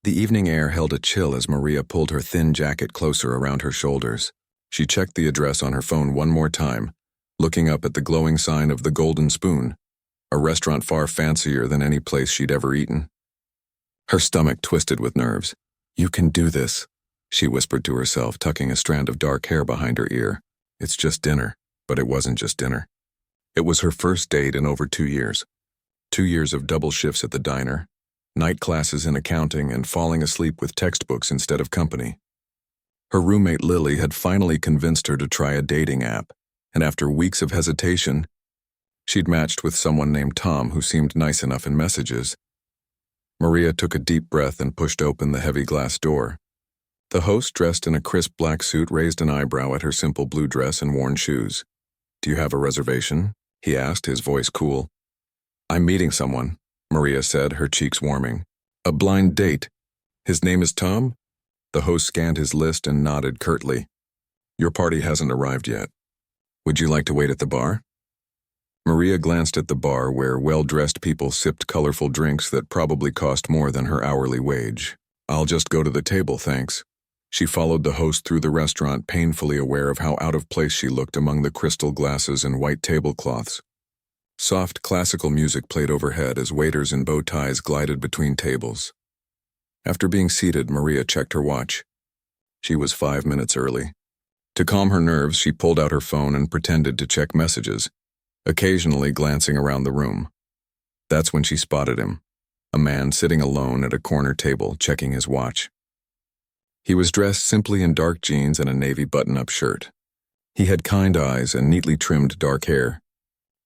The evening air held a chill as Maria pulled her thin jacket closer around her shoulders. She checked the address on her phone one more time, looking up at the glowing sign of the Golden Spoon, a restaurant far fancier than any place she'd ever eaten. Her stomach twisted with nerves. "You can do this," she whispered to herself, tucking a strand of dark hair behind her ear. It's just dinner. But it wasn't just dinner. It was her first date in over 2 years. 2 years of double shifts at the diner, night classes in accounting, and falling asleep with textbooks instead of company. Her roommate Lily had finally convinced her to try a dating app, and after weeks of hesitation, she'd matched with someone named Tom who seemed nice enough in messages. Maria took a deep breath and pushed open the heavy glass door. The host, dressed in a crisp black suit, raised an eyebrow at her simple blue dress and worn shoes. "Do you have a reservation?" he asked, his voice cool. "I'm meeting someone," Maria said, her cheeks warming. "A blind date. His name is Tom?" The host scanned his list and nodded curtly. "Your party hasn't arrived yet. Would you like to wait at the bar?" Maria glanced at the bar where well-dressed people sipped colorful drinks that probably cost more than her hourly wage. "I'll just go to the table, thanks." She followed the host through the restaurant, painfully aware of how out of place she looked among the crystal glasses and white tablecloths. Soft classical music played overhead as waiters in bow ties glided between tables. After being seated, Maria checked her watch. She was 5 minutes early. To calm her nerves, she pulled out her phone and pretended to check messages, occasionally glancing around the room. That's when she spotted him, a man sitting alone at a corner table, checking his watch. He was dressed simply in dark jeans and a navy button-up shirt. He had kind eyes and neatly trimmed dark hair.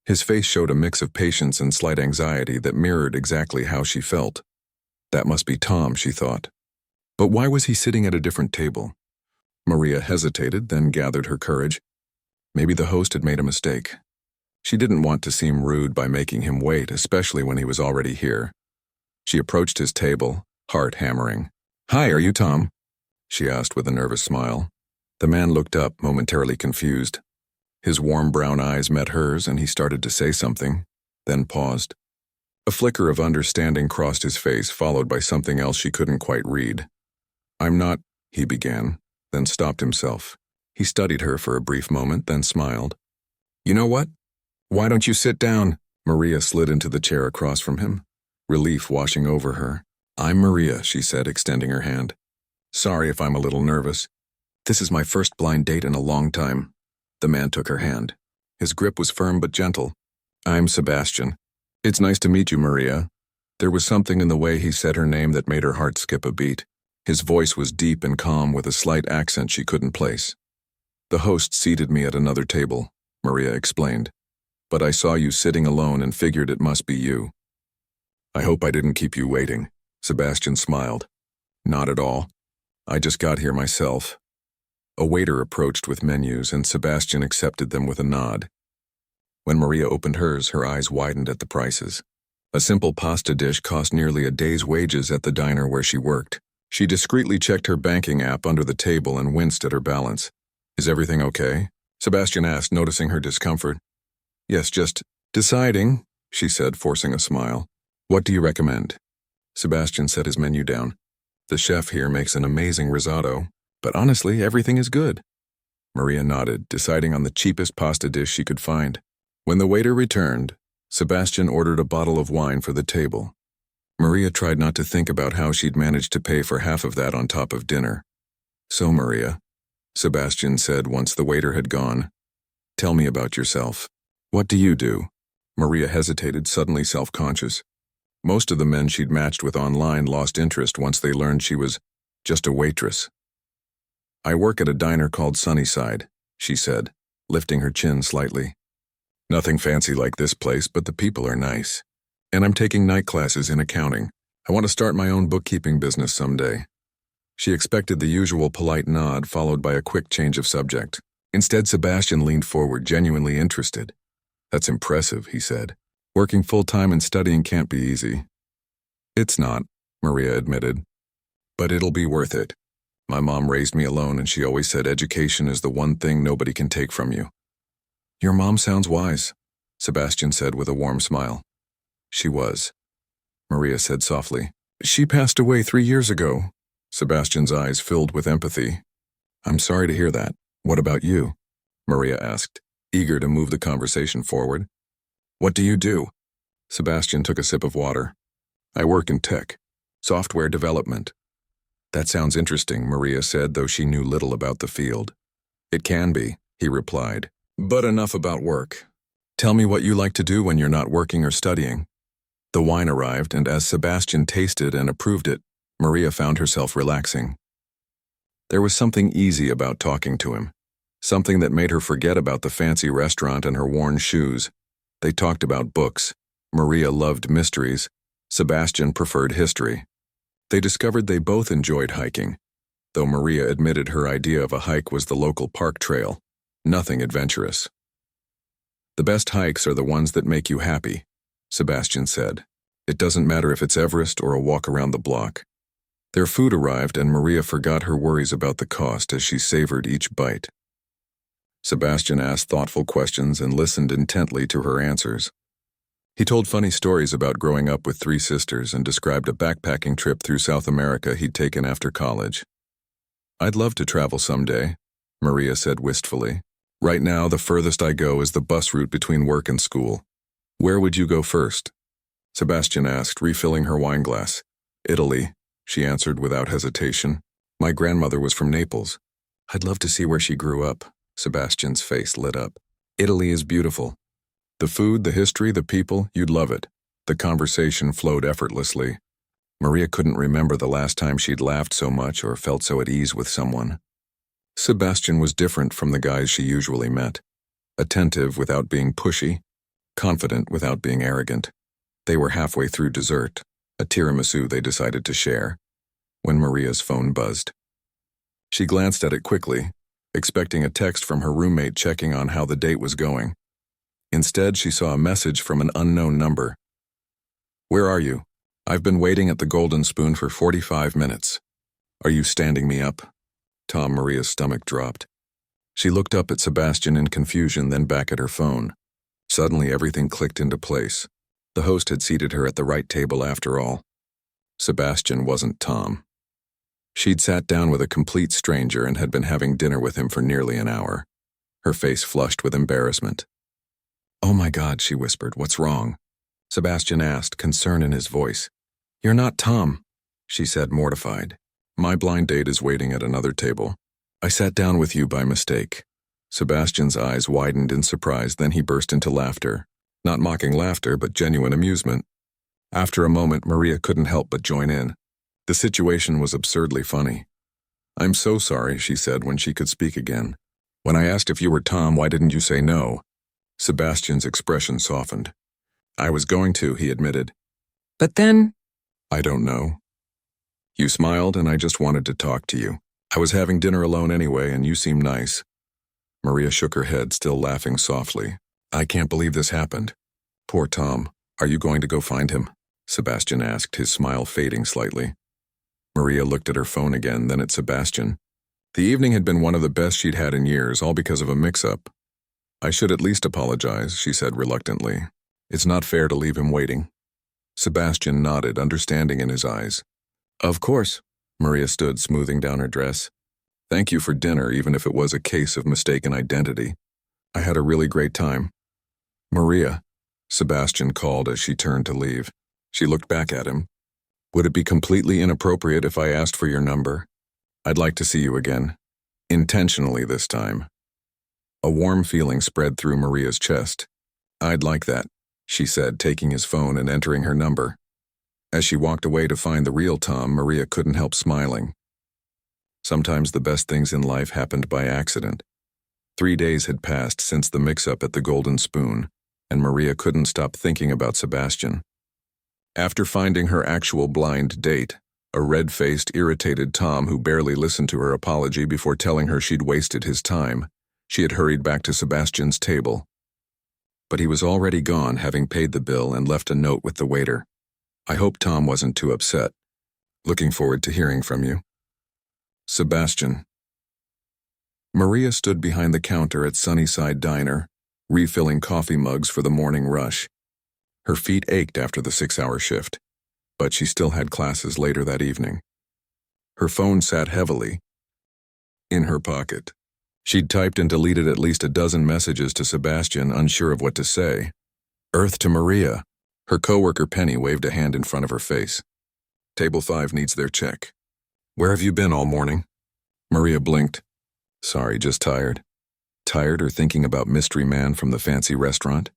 His face showed a mix of patience and slight anxiety that mirrored exactly how she felt. That must be Tom, she thought. But why was he sitting at a different table? Maria hesitated, then gathered her courage. Maybe the host had made a mistake. She didn't want to seem rude by making him wait, especially when he was already here. She approached his table, heart hammering. "Hi, are you Tom?" she asked with a nervous smile. The man looked up, momentarily confused. His warm brown eyes met hers and he started to say something, then paused. A flicker of understanding crossed his face, followed by something else she couldn't quite read. "I'm not," he began, then stopped himself. He studied her for a brief moment, then smiled. "You know what? Why don't you sit down?" Maria slid into the chair across from him, relief washing over her. "I'm Maria," she said, extending her hand. "Sorry if I'm a little nervous. This is my first blind date in a long time." The man took her hand. His grip was firm but gentle. "I'm Sebastian. It's nice to meet you, Maria." There was something in the way he said her name that made her heart skip a beat. His voice was deep and calm with a slight accent she couldn't place. "The host seated me at another table," Maria explained. "But I saw you sitting alone and figured it must be you." "I hope I didn't keep you waiting," Sebastian smiled. "Not at all. I just got here myself." A waiter approached with menus and Sebastian accepted them with a nod. When Maria opened hers, her eyes widened at the prices. A simple pasta dish cost nearly a day's wages at the diner where she worked. She discreetly checked her banking app under the table and winced at her balance. "Is everything okay?" Sebastian asked, noticing her discomfort. "Yes, just deciding," she said, forcing a smile. "What do you recommend?" Sebastian set his menu down. "The chef here makes an amazing risotto, but honestly, everything is good." Maria nodded, deciding on the cheapest pasta dish she could find. When the waiter returned, Sebastian ordered a bottle of wine for the table. Maria tried not to think about how she'd managed to pay for half of that on top of dinner. "So, Maria," Sebastian said once the waiter had gone, "tell me about yourself. What do you do?" Maria hesitated, suddenly self-conscious. Most of the men she'd matched with online lost interest once they learned she was just a waitress. "I work at a diner called Sunnyside," she said, lifting her chin slightly. "Nothing fancy like this place, but the people are nice. And I'm taking night classes in accounting. I want to start my own bookkeeping business someday." She expected the usual polite nod, followed by a quick change of subject. Instead, Sebastian leaned forward, genuinely interested. "That's impressive," he said. "Working full-time and studying can't be easy." "It's not," Maria admitted. "But it'll be worth it. My mom raised me alone and she always said education is the one thing nobody can take from you." "Your mom sounds wise," Sebastian said with a warm smile. "She was," Maria said softly. She passed away 3 years ago. Sebastian's eyes filled with empathy. I'm sorry to hear that. What about you? Maria asked, eager to move the conversation forward. What do you do? Sebastian took a sip of water. I work in tech, software development. That sounds interesting, Maria said, though she knew little about the field. It can be, he replied. But enough about work. Tell me what you like to do when you're not working or studying. The wine arrived, and as Sebastian tasted and approved it, Maria found herself relaxing. There was something easy about talking to him, something that made her forget about the fancy restaurant and her worn shoes. They talked about books. Maria loved mysteries. Sebastian preferred history. They discovered they both enjoyed hiking, though Maria admitted her idea of a hike was the local park trail, nothing adventurous. The best hikes are the ones that make you happy, Sebastian said. It doesn't matter if it's Everest or a walk around the block. Their food arrived, and Maria forgot her worries about the cost as she savored each bite. Sebastian asked thoughtful questions and listened intently to her answers. He told funny stories about growing up with 3 sisters and described a backpacking trip through South America he'd taken after college. I'd love to travel someday, Maria said wistfully. Right now, the furthest I go is the bus route between work and school. Where would you go first? Sebastian asked, refilling her wine glass. Italy, she answered without hesitation. My grandmother was from Naples. I'd love to see where she grew up. Sebastian's face lit up. Italy is beautiful. The food, the history, the people, you'd love it. The conversation flowed effortlessly. Maria couldn't remember the last time she'd laughed so much or felt so at ease with someone. Sebastian was different from the guys she usually met. Attentive without being pushy, confident without being arrogant. They were halfway through dessert, a tiramisu they decided to share, when Maria's phone buzzed. She glanced at it quickly, expecting a text from her roommate checking on how the date was going. Instead, she saw a message from an unknown number. Where are you? I've been waiting at the Golden Spoon for 45 minutes. Are you standing me up? Maria's stomach dropped. She looked up at Sebastian in confusion, then back at her phone. Suddenly, everything clicked into place. The host had seated her at the right table after all. Sebastian wasn't Tom. She'd sat down with a complete stranger and had been having dinner with him for nearly an hour. Her face flushed with embarrassment. Oh my God, she whispered. What's wrong? Sebastian asked, concern in his voice. You're not Tom, she said, mortified. My blind date is waiting at another table. I sat down with you by mistake. Sebastian's eyes widened in surprise, then he burst into laughter. Not mocking laughter, but genuine amusement. After a moment, Maria couldn't help but join in. The situation was absurdly funny. I'm so sorry, she said when she could speak again. When I asked if you were Tom, why didn't you say no? Sebastian's expression softened. I was going to, he admitted. But then... I don't know. You smiled, and I just wanted to talk to you. I was having dinner alone anyway, and you seemed nice. Maria shook her head, still laughing softly. I can't believe this happened. Poor Tom. Are you going to go find him? Sebastian asked, his smile fading slightly. Maria looked at her phone again, then at Sebastian. The evening had been one of the best she'd had in years, all because of a mix-up. I should at least apologize, she said reluctantly. It's not fair to leave him waiting. Sebastian nodded, understanding in his eyes. Of course. Maria stood, smoothing down her dress. Thank you for dinner, even if it was a case of mistaken identity. I had a really great time. Maria, Sebastian called as she turned to leave. She looked back at him. Would it be completely inappropriate if I asked for your number? I'd like to see you again. Intentionally this time. A warm feeling spread through Maria's chest. I'd like that, she said, taking his phone and entering her number. As she walked away to find the real Tom, Maria couldn't help smiling. Sometimes the best things in life happened by accident. 3 days had passed since the mix-up at the Golden Spoon, and Maria couldn't stop thinking about Sebastian. After finding her actual blind date, a red-faced, irritated Tom who barely listened to her apology before telling her she'd wasted his time, she had hurried back to Sebastian's table. But he was already gone, having paid the bill and left a note with the waiter. I hope Tom wasn't too upset. Looking forward to hearing from you. Sebastian. Maria stood behind the counter at Sunnyside Diner, refilling coffee mugs for the morning rush. Her feet ached after the 6-hour shift. but she still had classes later that evening. Her phone sat heavily in her pocket. She'd typed and deleted at least a dozen messages to Sebastian, unsure of what to say. Earth to Maria. Her coworker Penny waved a hand in front of her face. Table 5 needs their check. Where have you been all morning? Maria blinked. Sorry, just tired. Tired or thinking about mystery man from the fancy restaurant?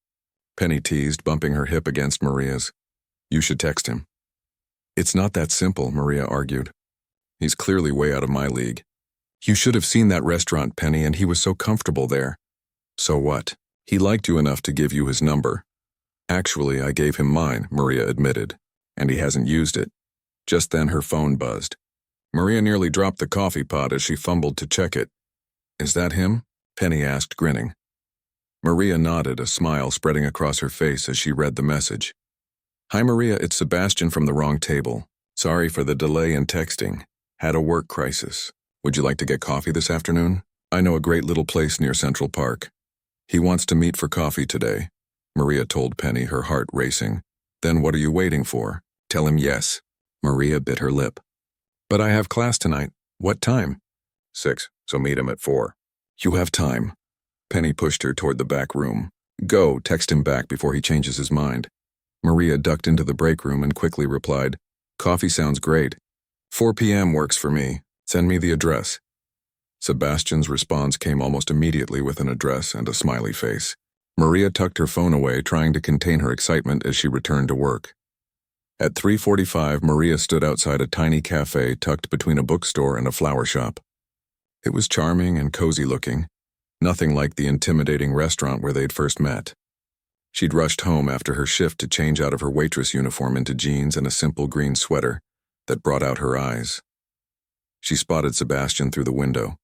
Penny teased, bumping her hip against Maria's. You should text him. It's not that simple, Maria argued. He's clearly way out of my league. You should have seen that restaurant, Penny, and he was so comfortable there. So what? He liked you enough to give you his number. Actually, I gave him mine, Maria admitted, and he hasn't used it. Just then her phone buzzed. Maria nearly dropped the coffee pot as she fumbled to check it. Is that him? Penny asked, grinning. Maria nodded, a smile spreading across her face as she read the message. Hi Maria, it's Sebastian from the wrong table. Sorry for the delay in texting. Had a work crisis. Would you like to get coffee this afternoon? I know a great little place near Central Park. He wants to meet for coffee today, Maria told Penny, her heart racing. Then what are you waiting for? Tell him yes. Maria bit her lip. But I have class tonight. What time? 6, so meet him at 4. You have time. Penny pushed her toward the back room. Go, text him back before he changes his mind. Maria ducked into the break room and quickly replied, Coffee sounds great. 4 p.m. works for me. Send me the address. Sebastian's response came almost immediately with an address and a smiley face. Maria tucked her phone away, trying to contain her excitement as she returned to work. At 3:45, Maria stood outside a tiny cafe tucked between a bookstore and a flower shop. It was charming and cozy looking, nothing like the intimidating restaurant where they'd first met. She'd rushed home after her shift to change out of her waitress uniform into jeans and a simple green sweater that brought out her eyes. She spotted Sebastian through the window,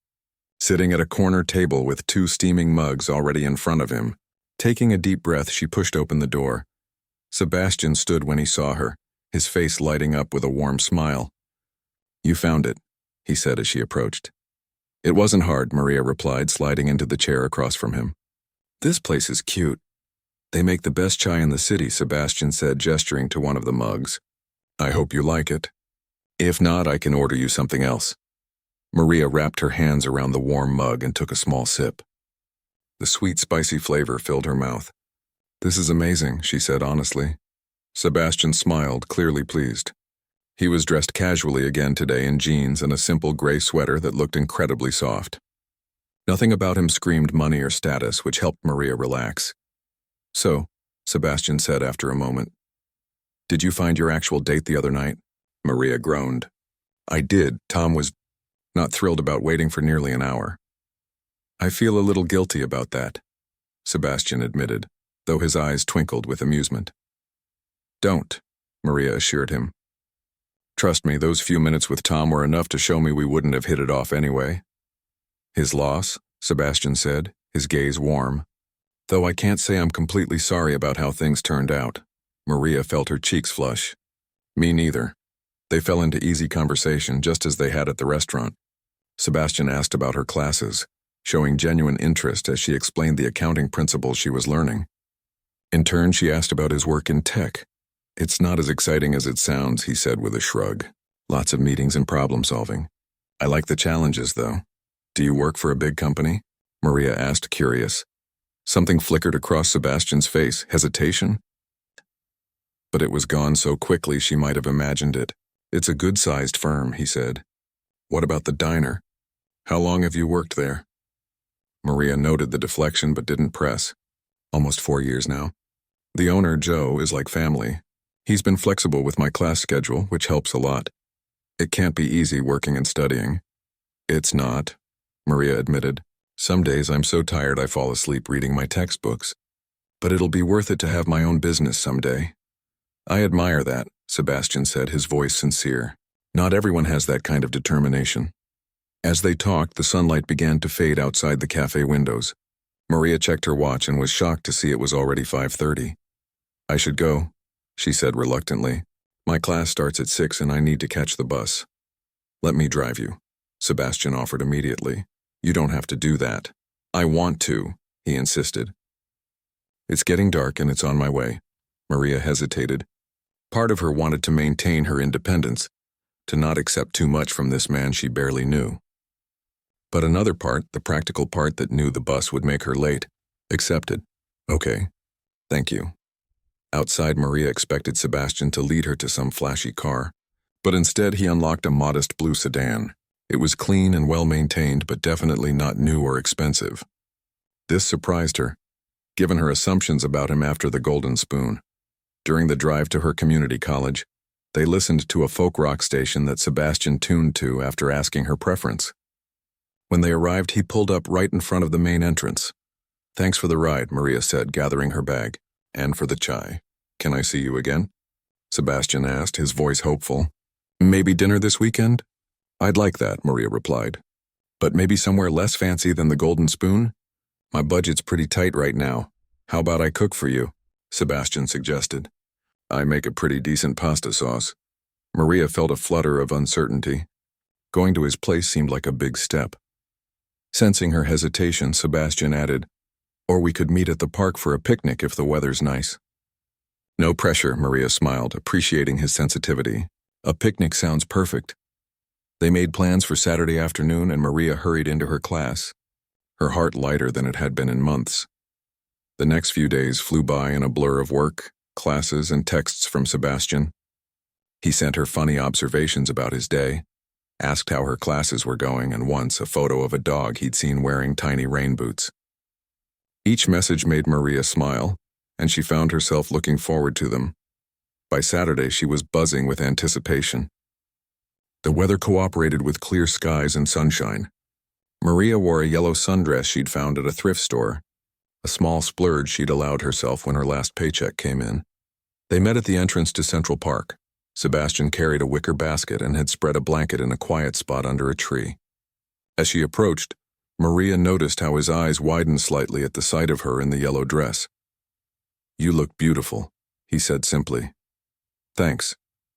sitting at a corner table with 2 steaming mugs already in front of him. Taking a deep breath, she pushed open the door. Sebastian stood when he saw her, his face lighting up with a warm smile. You found it, he said as she approached. It wasn't hard, Maria replied, sliding into the chair across from him. This place is cute. They make the best chai in the city, Sebastian said, gesturing to one of the mugs. I hope you like it. If not, I can order you something else. Maria wrapped her hands around the warm mug and took a small sip. The sweet, spicy flavor filled her mouth. This is amazing, she said honestly. Sebastian smiled, clearly pleased. He was dressed casually again today in jeans and a simple gray sweater that looked incredibly soft. Nothing about him screamed money or status, which helped Maria relax. So, Sebastian said after a moment, did you find your actual date the other night? Maria groaned. I did. Tom was not thrilled about waiting for nearly an hour. I feel a little guilty about that, Sebastian admitted, though his eyes twinkled with amusement. Don't, Maria assured him. Trust me, those few minutes with Tom were enough to show me we wouldn't have hit it off anyway. His loss, Sebastian said, his gaze warm. Though I can't say I'm completely sorry about how things turned out. Maria felt her cheeks flush. Me neither. They fell into easy conversation just as they had at the restaurant. Sebastian asked about her classes, showing genuine interest as she explained the accounting principles she was learning. In turn, she asked about his work in tech. It's not as exciting as it sounds, he said with a shrug. Lots of meetings and problem solving. I like the challenges, though. Do you work for a big company? Maria asked, curious. Something flickered across Sebastian's face, hesitation? But it was gone so quickly she might have imagined it. It's a good-sized firm, he said. What about the diner? How long have you worked there? Maria noted the deflection but didn't press. Almost 4 years now. The owner, Joe, is like family. He's been flexible with my class schedule, which helps a lot. It can't be easy working and studying. It's not, Maria admitted. Some days I'm so tired I fall asleep reading my textbooks. But it'll be worth it to have my own business someday. I admire that, Sebastian said, his voice sincere. Not everyone has that kind of determination. As they talked, the sunlight began to fade outside the cafe windows. Maria checked her watch and was shocked to see it was already 5:30. I should go, she said reluctantly. My class starts at 6 and I need to catch the bus. Let me drive you, Sebastian offered immediately. You don't have to do that. I want to, he insisted. It's getting dark and it's on my way. Maria hesitated. Part of her wanted to maintain her independence, to not accept too much from this man she barely knew. But another part, the practical part that knew the bus would make her late, accepted. Okay, thank you. Outside, Maria expected Sebastian to lead her to some flashy car, but instead he unlocked a modest blue sedan. It was clean and well-maintained, but definitely not new or expensive. This surprised her, given her assumptions about him after the Golden Spoon. During the drive to her community college, they listened to a folk rock station that Sebastian tuned to after asking her preference. When they arrived, he pulled up right in front of the main entrance. "Thanks for the ride," Maria said, gathering her bag. "And for the chai. Can I see you again?" Sebastian asked, his voice hopeful. "Maybe dinner this weekend?" "I'd like that," Maria replied. "But maybe somewhere less fancy than the Golden Spoon? My budget's pretty tight right now. How about I cook for you?" Sebastian suggested. "I make a pretty decent pasta sauce." Maria felt a flutter of uncertainty. Going to his place seemed like a big step. Sensing her hesitation, Sebastian added, "Or we could meet at the park for a picnic if the weather's nice." "No pressure," Maria smiled, appreciating his sensitivity. "A picnic sounds perfect." They made plans for Saturday afternoon, and Maria hurried into her class, her heart lighter than it had been in months. The next few days flew by in a blur of work, classes, and texts from Sebastian. He sent her funny observations about his day, asked how her classes were going, and once a photo of a dog he'd seen wearing tiny rain boots. Each message made Maria smile, and she found herself looking forward to them. By Saturday, she was buzzing with anticipation. The weather cooperated with clear skies and sunshine. Maria wore a yellow sundress she'd found at a thrift store, a small splurge she'd allowed herself when her last paycheck came in. They met at the entrance to Central Park. Sebastian carried a wicker basket and had spread a blanket in a quiet spot under a tree. As she approached, Maria noticed how his eyes widened slightly at the sight of her in the yellow dress. "You look beautiful," he said simply. "Thanks,"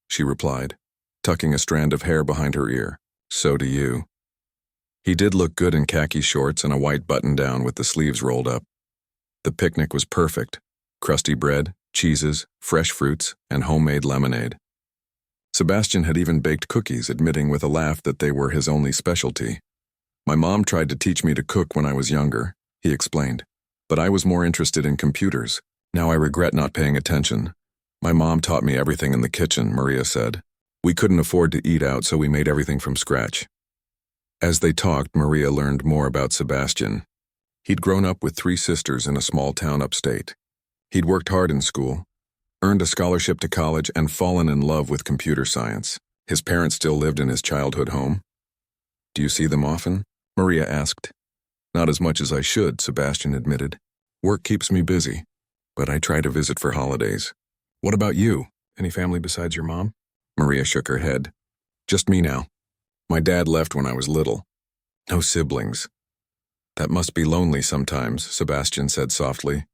she replied, tucking a strand of hair behind her ear. "So do you." He did look good in khaki shorts and a white button-down with the sleeves rolled up. The picnic was perfect: crusty bread, cheeses, fresh fruits, and homemade lemonade. Sebastian had even baked cookies, admitting with a laugh that they were his only specialty. "My mom tried to teach me to cook when I was younger," he explained, "but I was more interested in computers. Now I regret not paying attention. My mom taught me everything in the kitchen," Maria said. "We couldn't afford to eat out, so we made everything from scratch." As they talked, Maria learned more about Sebastian. He'd grown up with 3 sisters in a small town upstate. He'd worked hard in school, earned a scholarship to college, and fallen in love with computer science. His parents still lived in his childhood home. "Do you see them often?" Maria asked. "Not as much as I should," Sebastian admitted. "Work keeps me busy, but I try to visit for holidays." "What about you? Any family besides your mom?" Maria shook her head. "Just me now. My dad left when I was little. No siblings." "That must be lonely sometimes," Sebastian said softly.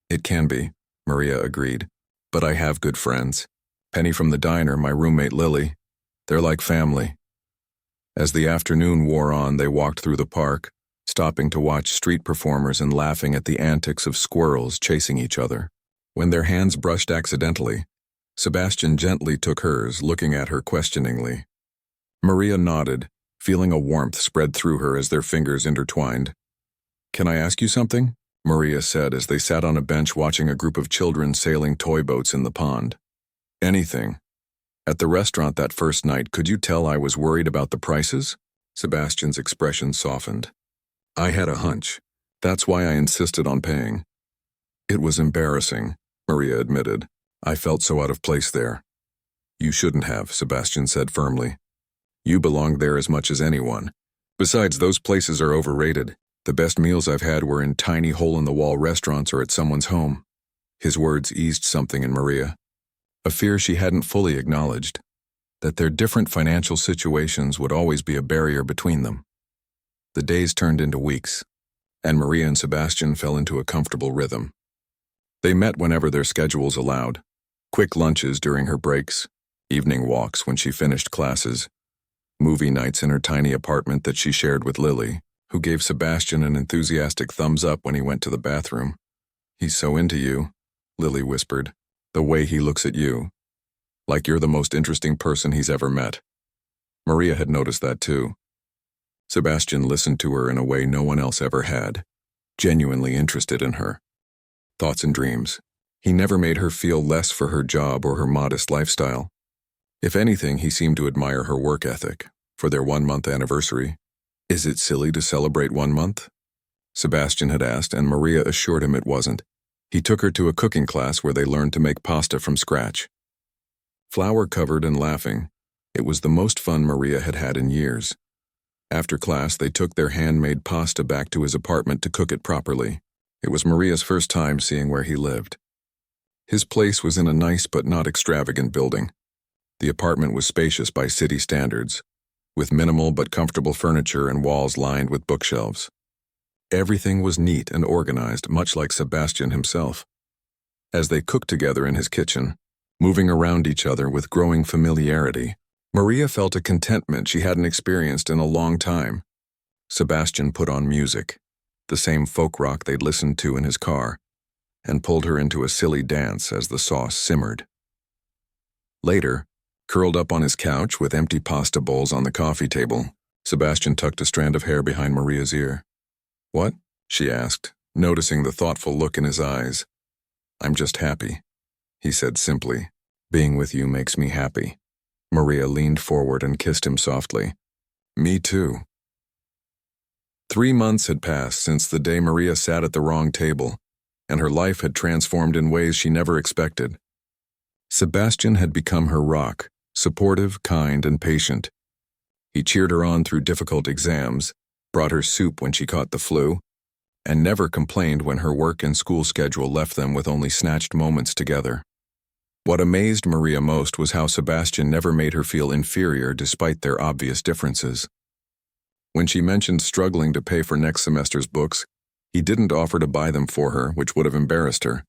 "It can be," Maria agreed. "But I have good friends. Penny from the diner, my roommate Lily. They're like family." As the afternoon wore on, they walked through the park, stopping to watch street performers and laughing at the antics of squirrels chasing each other. When their hands brushed accidentally, Sebastian gently took hers, looking at her questioningly. Maria nodded, feeling a warmth spread through her as their fingers intertwined. "Can I ask you something?" Maria said as they sat on a bench watching a group of children sailing toy boats in the pond. "Anything. At the restaurant that first night, could you tell I was worried about the prices?" Sebastian's expression softened. "I had a hunch. That's why I insisted on paying." "It was embarrassing," Maria admitted. "I felt so out of place there." "You shouldn't have," Sebastian said firmly. "You belonged there as much as anyone. Besides, those places are overrated. The best meals I've had were in tiny hole-in-the-wall restaurants or at someone's home." His words eased something in Maria, a fear she hadn't fully acknowledged, that their different financial situations would always be a barrier between them. The days turned into weeks, and Maria and Sebastian fell into a comfortable rhythm. They met whenever their schedules allowed, quick lunches during her breaks, evening walks when she finished classes, movie nights in her tiny apartment that she shared with Lily, who gave Sebastian an enthusiastic thumbs up when he went to the bathroom. "He's so into you," Lily whispered. "The way he looks at you." like you're the most interesting person he's ever met. Maria had noticed that too. Sebastian listened to her in a way no one else ever had, genuinely interested in her thoughts and dreams. He never made her feel less for her job or her modest lifestyle. If anything, he seemed to admire her work ethic. For their 1-month anniversary, "Is it silly to celebrate 1 month?" Sebastian had asked, and Maria assured him it wasn't. He took her to a cooking class where they learned to make pasta from scratch. Flour-covered and laughing, it was the most fun Maria had had in years. After class, they took their handmade pasta back to his apartment to cook it properly. It was Maria's first time seeing where he lived. His place was in a nice but not extravagant building. The apartment was spacious by city standards, with minimal but comfortable furniture and walls lined with bookshelves. Everything was neat and organized, much like Sebastian himself. As they cooked together in his kitchen, moving around each other with growing familiarity, Maria felt a contentment she hadn't experienced in a long time. Sebastian put on music, the same folk rock they'd listened to in his car, and pulled her into a silly dance as the sauce simmered. Later, curled up on his couch with empty pasta bowls on the coffee table, Sebastian tucked a strand of hair behind Maria's ear. "What?" she asked, noticing the thoughtful look in his eyes. "I'm just happy," he said simply. "Being with you makes me happy." Maria leaned forward and kissed him softly. "Me too." 3 months had passed since the day Maria sat at the wrong table, and her life had transformed in ways she never expected. Sebastian had become her rock, supportive, kind, and patient. He cheered her on through difficult exams, brought her soup when she caught the flu, and never complained when her work and school schedule left them with only snatched moments together. What amazed Maria most was how Sebastian never made her feel inferior despite their obvious differences. When she mentioned struggling to pay for next semester's books, he didn't offer to buy them for her, which would have embarrassed her,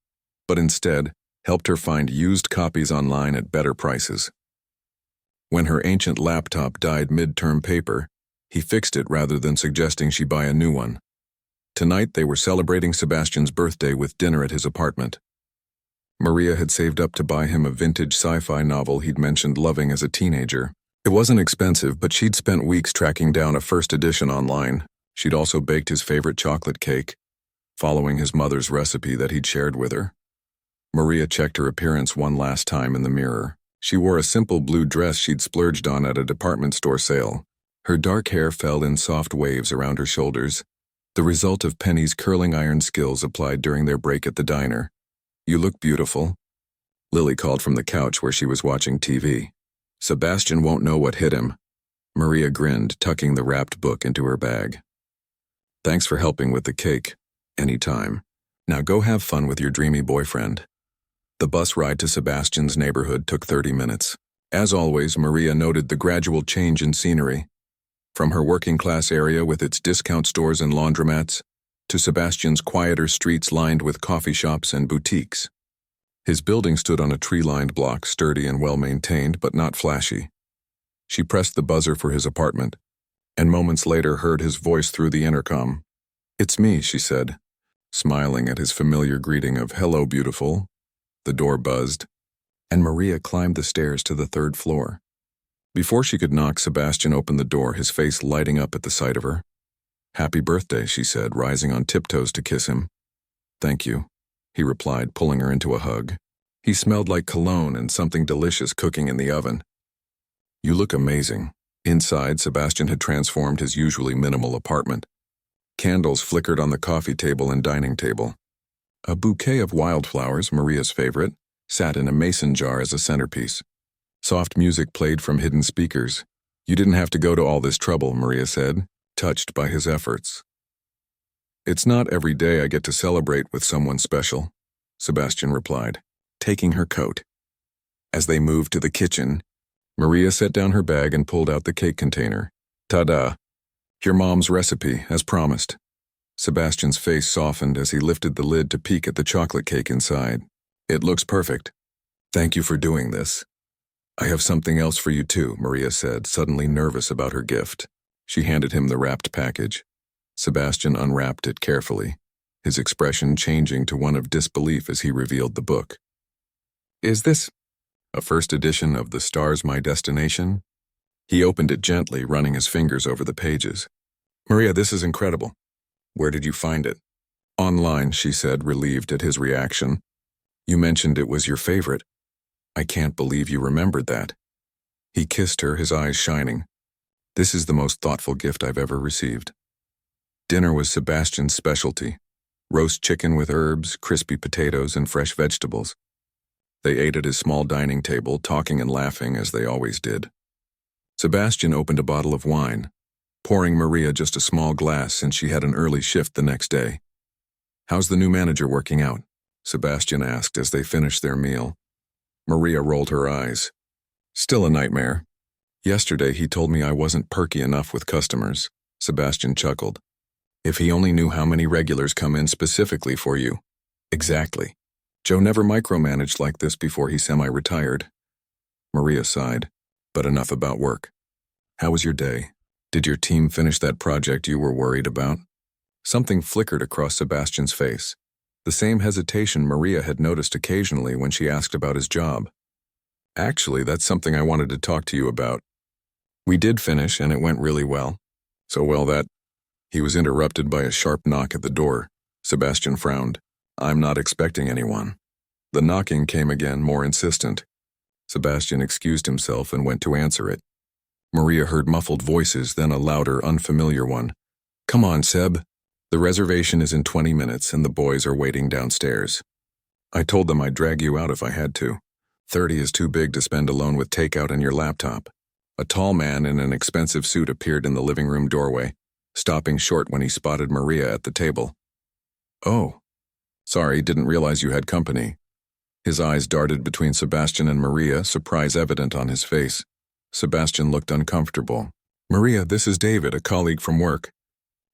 but instead helped her find used copies online at better prices. When her ancient laptop died mid-term paper, he fixed it rather than suggesting she buy a new one. Tonight they were celebrating Sebastian's birthday with dinner at his apartment. Maria had saved up to buy him a vintage sci-fi novel he'd mentioned loving as a teenager. It wasn't expensive, but she'd spent weeks tracking down a first edition online. She'd also baked his favorite chocolate cake, following his mother's recipe that he'd shared with her. Maria checked her appearance one last time in the mirror. She wore a simple blue dress she'd splurged on at a department store sale. Her dark hair fell in soft waves around her shoulders, the result of Penny's curling iron skills applied during their break at the diner. "You look beautiful," Lily called from the couch where she was watching TV. "Sebastian won't know what hit him." Maria grinned, tucking the wrapped book into her bag. "Thanks for helping with the cake. Anytime. Now go have fun with your dreamy boyfriend." The bus ride to Sebastian's neighborhood took 30 minutes. As always, Maria noted the gradual change in scenery. From her working-class area with its discount stores and laundromats, to Sebastian's quieter streets lined with coffee shops and boutiques. His building stood on a tree-lined block, sturdy and well-maintained, but not flashy. She pressed the buzzer for his apartment, and moments later heard his voice through the intercom. "It's me," she said, smiling at his familiar greeting of "Hello, beautiful." The door buzzed, and Maria climbed the stairs to the 3rd floor. Before she could knock, Sebastian opened the door, his face lighting up at the sight of her. "Happy birthday," she said, rising on tiptoes to kiss him. "Thank you," he replied, pulling her into a hug. He smelled like cologne and something delicious cooking in the oven. "You look amazing." Inside, Sebastian had transformed his usually minimal apartment. Candles flickered on the coffee table and dining table. A bouquet of wildflowers, Maria's favorite, sat in a mason jar as a centerpiece. Soft music played from hidden speakers. "You didn't have to go to all this trouble," Maria said, touched by his efforts. "It's not every day I get to celebrate with someone special," Sebastian replied, taking her coat. As they moved to the kitchen, Maria set down her bag and pulled out the cake container. "Ta-da! Your mom's recipe, as promised." Sebastian's face softened as he lifted the lid to peek at the chocolate cake inside. "It looks perfect. Thank you for doing this." "I have something else for you too," Maria said, suddenly nervous about her gift. She handed him the wrapped package. Sebastian unwrapped it carefully, his expression changing to one of disbelief as he revealed the book. "Is this A first edition of The Stars My Destination? He opened it gently, running his fingers over the pages. Maria, this is incredible. Where did you find it? Online, she said, relieved at his reaction. You mentioned it was your favorite. I can't believe you remembered that. He kissed her, his eyes shining. This is the most thoughtful gift I've ever received. Dinner was Sebastian's specialty. Roast chicken with herbs, crispy potatoes, and fresh vegetables. They ate at his small dining table, talking and laughing as they always did. Sebastian opened a bottle of wine, pouring Maria just a small glass since she had an early shift the next day. How's the new manager working out? Sebastian asked as they finished their meal. Maria rolled her eyes. Still a nightmare. Yesterday he told me I wasn't perky enough with customers. Sebastian chuckled. If he only knew how many regulars come in specifically for you. Exactly. Joe never micromanaged like this before he semi-retired. Maria sighed. But enough about work. How was your day? Did your team finish that project you were worried about? Something flickered across Sebastian's face. The same hesitation Maria had noticed occasionally when she asked about his job. Actually, that's something I wanted to talk to you about. We did finish, and it went really well. So well that... He was interrupted by a sharp knock at the door. Sebastian frowned. I'm not expecting anyone. The knocking came again, more insistent. Sebastian excused himself and went to answer it. Maria heard muffled voices, then a louder, unfamiliar one. Come on, Seb. The reservation is in 20 minutes and the boys are waiting downstairs. I told them I'd drag you out if I had to. 30 is too big to spend alone with takeout and your laptop. A tall man in an expensive suit appeared in the living room doorway, stopping short when he spotted Maria at the table. Oh. Sorry, didn't realize you had company. His eyes darted between Sebastian and Maria, surprise evident on his face. Sebastian looked uncomfortable. Maria, this is David, a colleague from work.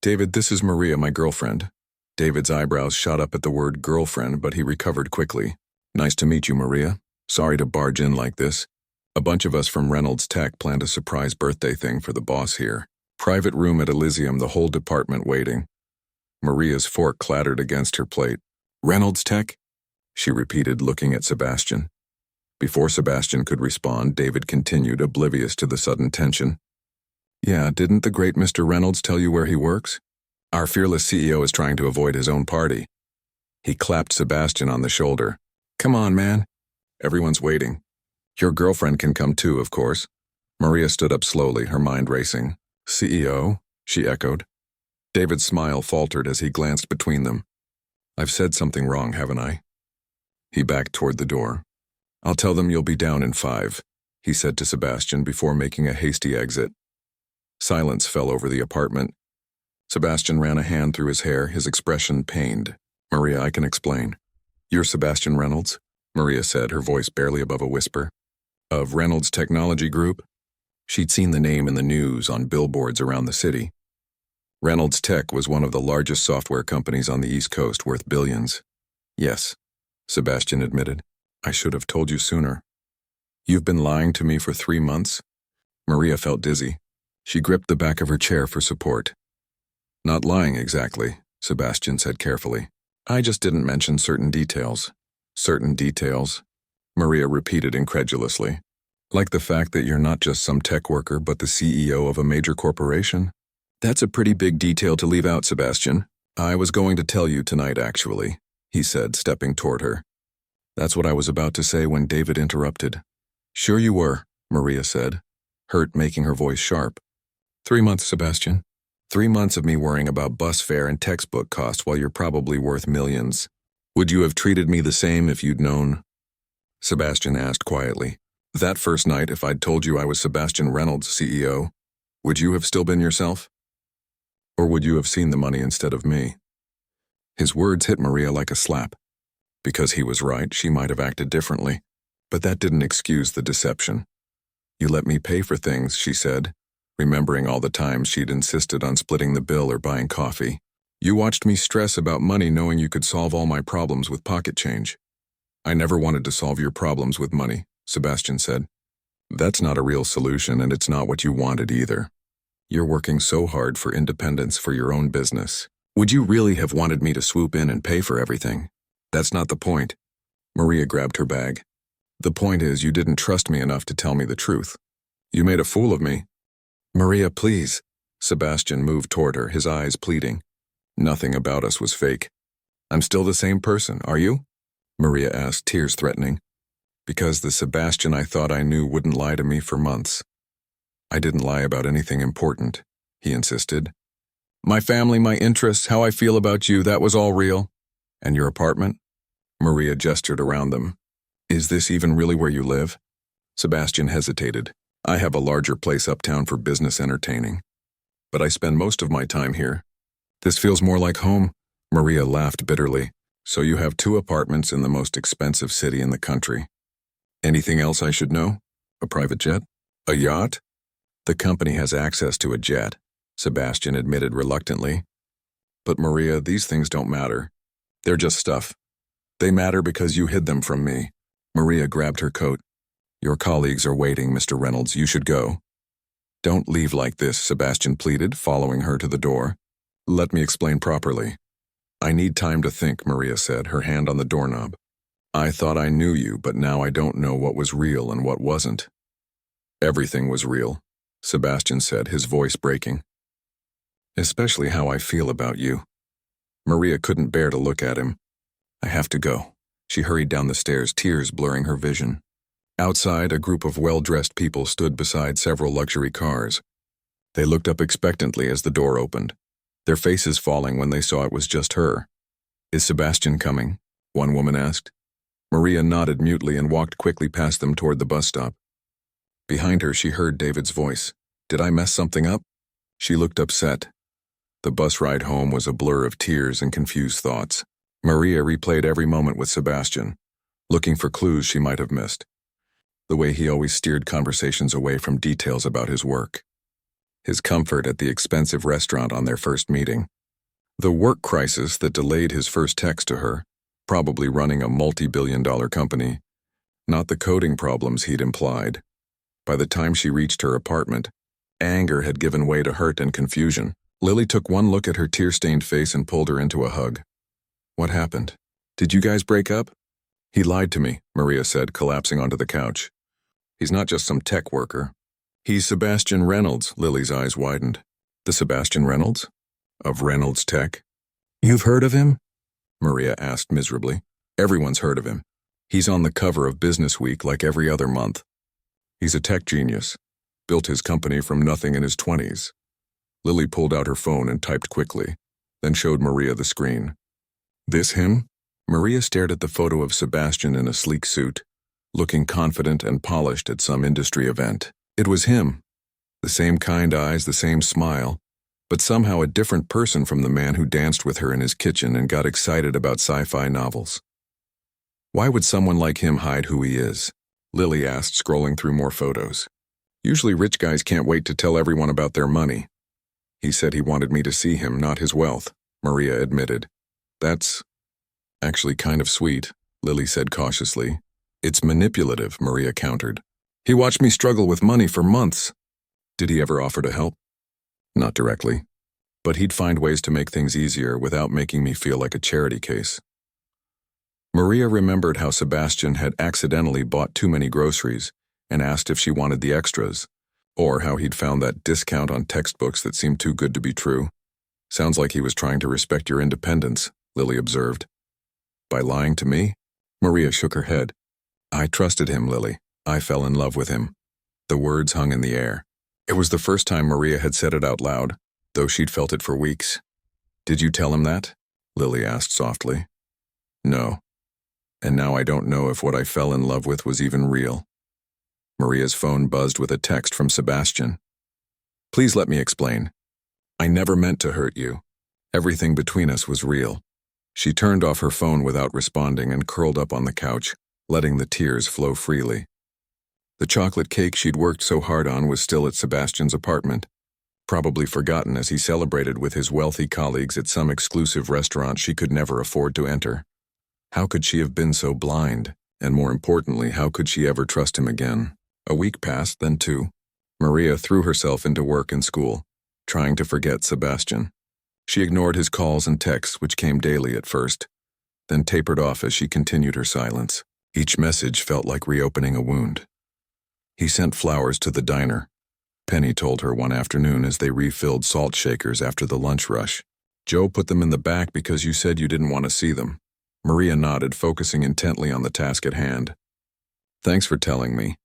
David, this is Maria, my girlfriend. David's eyebrows shot up at the word girlfriend, but he recovered quickly. Nice to meet you, Maria. Sorry to barge in like this. A bunch of us from Reynolds Tech planned a surprise birthday thing for the boss here. Private room at Elysium, the whole department waiting. Maria's fork clattered against her plate. Reynolds Tech? She repeated, looking at Sebastian. Before Sebastian could respond, David continued, oblivious to the sudden tension. Yeah, didn't the great Mr. Reynolds tell you where he works? Our fearless CEO is trying to avoid his own party. He clapped Sebastian on the shoulder. Come on, man. Everyone's waiting. Your girlfriend can come too, of course. Maria stood up slowly, her mind racing. CEO? She echoed. David's smile faltered as he glanced between them. I've said something wrong, haven't I? He backed toward the door. I'll tell them you'll be down in 5, he said to Sebastian before making a hasty exit. Silence fell over the apartment. Sebastian ran a hand through his hair, his expression pained. Maria, I can explain. You're Sebastian Reynolds, Maria said, her voice barely above a whisper. Of Reynolds Technology Group? She'd seen the name in the news on billboards around the city. Reynolds Tech was one of the largest software companies on the East Coast, worth billions. Yes, Sebastian admitted. I should have told you sooner. You've been lying to me for 3 months? Maria felt dizzy. She gripped the back of her chair for support. Not lying exactly, Sebastian said carefully. I just didn't mention certain details. Certain details? Maria repeated incredulously. Like the fact that you're not just some tech worker but the CEO of a major corporation? That's a pretty big detail to leave out, Sebastian. I was going to tell you tonight, actually, he said, stepping toward her. That's what I was about to say when David interrupted. Sure you were, Maria said, hurt making her voice sharp. 3 months, Sebastian. 3 months of me worrying about bus fare and textbook costs while you're probably worth millions. Would you have treated me the same if you'd known? Sebastian asked quietly. That first night, if I'd told you I was Sebastian Reynolds, CEO, would you have still been yourself? Or would you have seen the money instead of me? His words hit Maria like a slap. Because he was right, she might have acted differently. But that didn't excuse the deception. You let me pay for things, she said, remembering all the times she'd insisted on splitting the bill or buying coffee. You watched me stress about money knowing you could solve all my problems with pocket change. I never wanted to solve your problems with money, Sebastian said. That's not a real solution, and it's not what you wanted either. You're working so hard for independence for your own business. Would you really have wanted me to swoop in and pay for everything? That's not the point. Maria grabbed her bag. The point is, you didn't trust me enough to tell me the truth. You made a fool of me. Maria, please. Sebastian moved toward her, his eyes pleading. Nothing about us was fake. I'm still the same person, are you? Maria asked, tears threatening. Because the Sebastian I thought I knew wouldn't lie to me for months. I didn't lie about anything important, he insisted. My family, my interests, how I feel about you, that was all real. And your apartment? Maria gestured around them. Is this even really where you live? Sebastian hesitated. I have a larger place uptown for business entertaining. But I spend most of my time here. This feels more like home. Maria laughed bitterly. So you have 2 apartments in the most expensive city in the country. Anything else I should know? A private jet? A yacht? The company has access to a jet, Sebastian admitted reluctantly. But Maria, these things don't matter. They're just stuff. They matter because you hid them from me. Maria grabbed her coat. Your colleagues are waiting, Mr. Reynolds. You should go. Don't leave like this, Sebastian pleaded, following her to the door. Let me explain properly. I need time to think, Maria said, her hand on the doorknob. I thought I knew you, but now I don't know what was real and what wasn't. Everything was real, Sebastian said, his voice breaking. Especially how I feel about you. Maria couldn't bear to look at him. I have to go. She hurried down the stairs, tears blurring her vision. Outside, a group of well-dressed people stood beside several luxury cars. They looked up expectantly as the door opened, their faces falling when they saw it was just her. Is Sebastian coming? One woman asked. Maria nodded mutely and walked quickly past them toward the bus stop. Behind her, she heard David's voice. Did I mess something up? She looked upset. The bus ride home was a blur of tears and confused thoughts. Maria replayed every moment with Sebastian, looking for clues she might have missed. The way he always steered conversations away from details about his work. His comfort at the expensive restaurant on their first meeting. The work crisis that delayed his first text to her, probably running a multi-billion-dollar company. Not the coding problems he'd implied. By the time she reached her apartment, anger had given way to hurt and confusion. Lily took one look at her tear-stained face and pulled her into a hug. What happened? Did you guys break up? He lied to me, Maria said, collapsing onto the couch. He's not just some tech worker. He's Sebastian Reynolds, Lily's eyes widened. The Sebastian Reynolds? Of Reynolds Tech? You've heard of him? Maria asked miserably. Everyone's heard of him. He's on the cover of Business Week like every other month. He's a tech genius. Built his company from nothing in his 20s. Lily pulled out her phone and typed quickly, then showed Maria the screen. This him? Maria stared at the photo of Sebastian in a sleek suit, looking confident and polished at some industry event. It was him. The same kind eyes, the same smile, but somehow a different person from the man who danced with her in his kitchen and got excited about sci-fi novels. Why would someone like him hide who he is? Lily asked, scrolling through more photos. Usually rich guys can't wait to tell everyone about their money. He said he wanted me to see him, not his wealth, Maria admitted. That's actually kind of sweet, Lily said cautiously. It's manipulative, Maria countered. He watched me struggle with money for months. Did he ever offer to help? Not directly. But he'd find ways to make things easier without making me feel like a charity case. Maria remembered how Sebastian had accidentally bought too many groceries and asked if she wanted the extras, or how he'd found that discount on textbooks that seemed too good to be true. Sounds like he was trying to respect your independence, Lily observed. By lying to me? Maria shook her head. I trusted him, Lily. I fell in love with him. The words hung in the air. It was the first time Maria had said it out loud, though she'd felt it for weeks. Did you tell him that? Lily asked softly. No. And now I don't know if what I fell in love with was even real. Maria's phone buzzed with a text from Sebastian. Please let me explain. I never meant to hurt you. Everything between us was real. She turned off her phone without responding and curled up on the couch, letting the tears flow freely. The chocolate cake she'd worked so hard on was still at Sebastian's apartment, probably forgotten as he celebrated with his wealthy colleagues at some exclusive restaurant she could never afford to enter. How could she have been so blind? And more importantly, how could she ever trust him again? A week passed, then 2. Maria threw herself into work and school, trying to forget Sebastian. She ignored his calls and texts, which came daily at first, then tapered off as she continued her silence. Each message felt like reopening a wound. He sent flowers to the diner, Penny told her one afternoon as they refilled salt shakers after the lunch rush. Joe put them in the back because you said you didn't want to see them. Maria nodded, focusing intently on the task at hand. Thanks for telling me.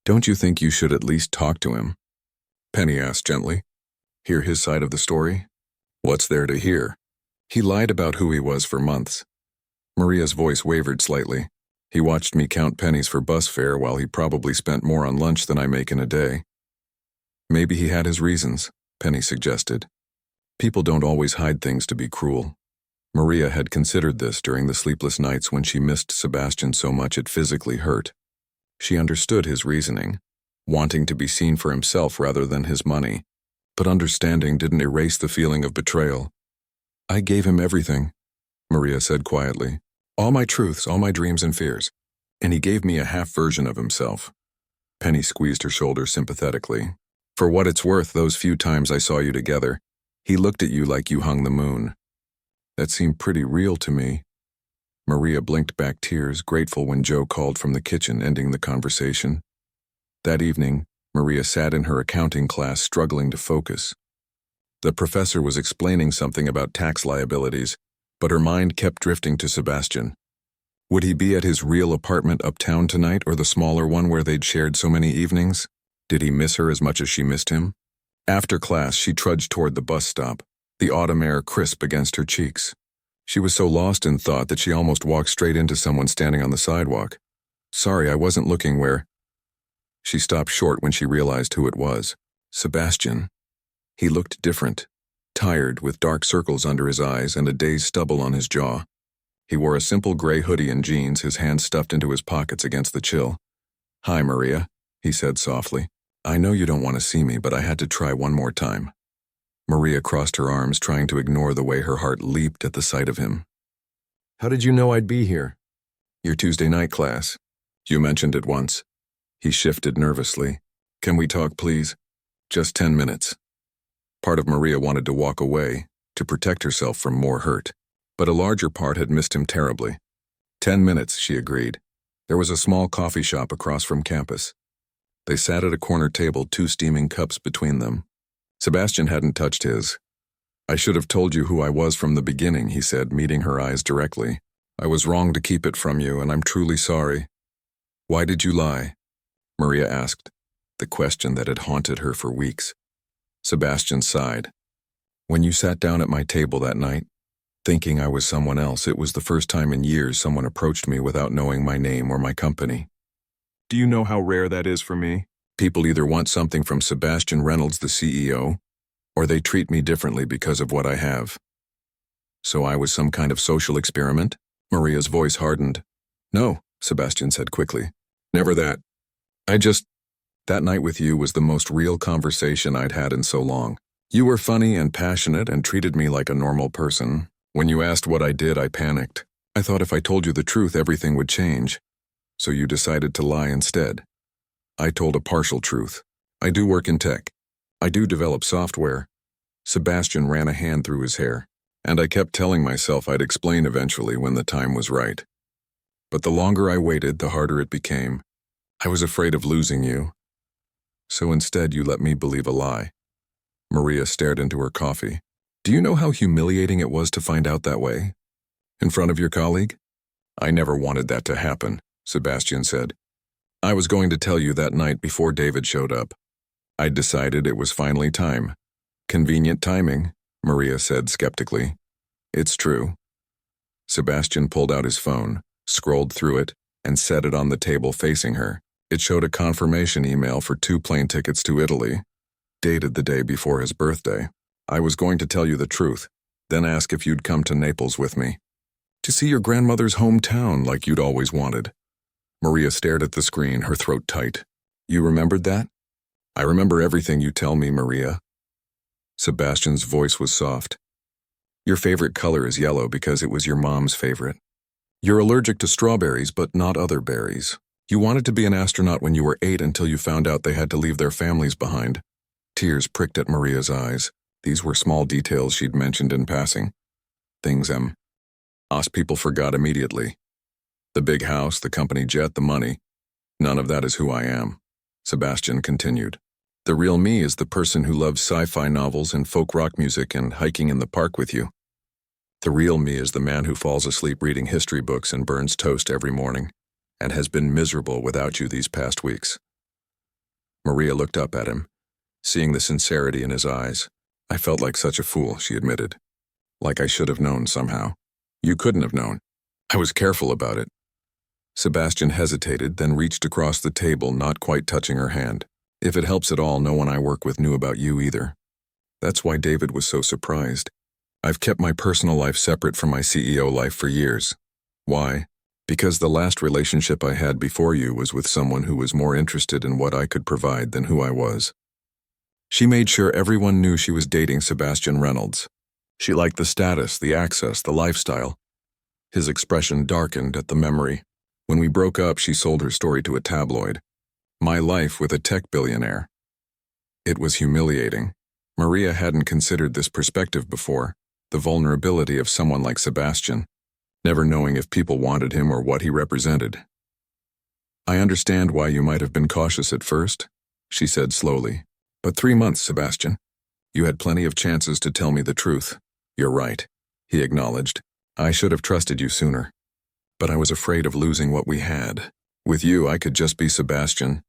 Don't you think you should at least talk to him? Penny asked gently. Hear his side of the story? What's there to hear? He lied about who he was for months. Maria's voice wavered slightly. He watched me count pennies for bus fare while he probably spent more on lunch than I make in a day. Maybe he had his reasons, Penny suggested. People don't always hide things to be cruel. Maria had considered this during the sleepless nights when she missed Sebastian so much it physically hurt. She understood his reasoning, wanting to be seen for himself rather than his money, but understanding didn't erase the feeling of betrayal. I gave him everything, Maria said quietly. All my truths, all my dreams and fears. And he gave me a half version of himself. Penny squeezed her shoulder sympathetically. For what it's worth, those few times I saw you together, he looked at you like you hung the moon. That seemed pretty real to me. Maria blinked back tears, grateful when Joe called from the kitchen, ending the conversation. That evening, Maria sat in her accounting class struggling to focus. The professor was explaining something about tax liabilities, but her mind kept drifting to Sebastian. Would he be at his real apartment uptown tonight or the smaller one where they'd shared so many evenings? Did he miss her as much as she missed him? After class, she trudged toward the bus stop, the autumn air crisp against her cheeks. She was so lost in thought that she almost walked straight into someone standing on the sidewalk. Sorry, I wasn't looking where... She stopped short when she realized who it was. Sebastian. He looked different, tired with dark circles under his eyes and a day's stubble on his jaw. He wore a simple gray hoodie and jeans, his hands stuffed into his pockets against the chill. Hi, Maria, he said softly. I know you don't want to see me, but I had to try one more time. Maria crossed her arms, trying to ignore the way her heart leaped at the sight of him. How did you know I'd be here? Your Tuesday night class. You mentioned it once. He shifted nervously. Can we talk, please? Just 10 minutes. Part of Maria wanted to walk away, to protect herself from more hurt, but a larger part had missed him terribly. 10 minutes, she agreed. There was a small coffee shop across from campus. They sat at a corner table, 2 steaming cups between them. Sebastian hadn't touched his. I should have told you who I was from the beginning, he said, meeting her eyes directly. I was wrong to keep it from you, and I'm truly sorry. Why did you lie? Maria asked, the question that had haunted her for weeks. Sebastian sighed. When you sat down at my table that night, thinking I was someone else, it was the first time in years someone approached me without knowing my name or my company. Do you know how rare that is for me? People either want something from Sebastian Reynolds, the CEO, or they treat me differently because of what I have. So I was some kind of social experiment? Maria's voice hardened. No, Sebastian said quickly. Never that. That night with you was the most real conversation I'd had in so long. You were funny and passionate and treated me like a normal person. When you asked what I did, I panicked. I thought if I told you the truth, everything would change. So you decided to lie instead. I told a partial truth. I do work in tech. I do develop software. Sebastian ran a hand through his hair, and I kept telling myself I'd explain eventually when the time was right. But the longer I waited, the harder it became. I was afraid of losing you. So instead, you let me believe a lie. Maria stared into her coffee. Do you know how humiliating it was to find out that way? In front of your colleague? I never wanted that to happen, Sebastian said. I was going to tell you that night before David showed up. I'd decided it was finally time. Convenient timing, Maria said skeptically. It's true. Sebastian pulled out his phone, scrolled through it, and set it on the table facing her. It showed a confirmation email for 2 plane tickets to Italy, dated the day before his birthday. I was going to tell you the truth, then ask if you'd come to Naples with me. To see your grandmother's hometown like you'd always wanted. Maria stared at the screen, her throat tight. You remembered that? I remember everything you tell me, Maria. Sebastian's voice was soft. Your favorite color is yellow because it was your mom's favorite. You're allergic to strawberries, but not other berries. You wanted to be an astronaut when you were 8 until you found out they had to leave their families behind. Tears pricked at Maria's eyes. These were small details she'd mentioned in passing. Things us people forgot immediately. The big house, the company jet, the money. None of that is who I am, Sebastian continued. The real me is the person who loves sci-fi novels and folk rock music and hiking in the park with you. The real me is the man who falls asleep reading history books and burns toast every morning, and has been miserable without you these past weeks. Maria looked up at him, seeing the sincerity in his eyes. I felt like such a fool, she admitted. Like I should have known somehow. You couldn't have known. I was careful about it. Sebastian hesitated, then reached across the table, not quite touching her hand. If it helps at all, no one I work with knew about you either. That's why David was so surprised. I've kept my personal life separate from my CEO life for years. Why? Because the last relationship I had before you was with someone who was more interested in what I could provide than who I was. She made sure everyone knew she was dating Sebastian Reynolds. She liked the status, the access, the lifestyle. His expression darkened at the memory. When we broke up, she sold her story to a tabloid. My life with a tech billionaire. It was humiliating. Maria hadn't considered this perspective before, the vulnerability of someone like Sebastian, never knowing if people wanted him or what he represented. I understand why you might have been cautious at first, she said slowly. But 3 months, Sebastian. You had plenty of chances to tell me the truth. You're right, he acknowledged. I should have trusted you sooner. But I was afraid of losing what we had. With you, I could just be Sebastian.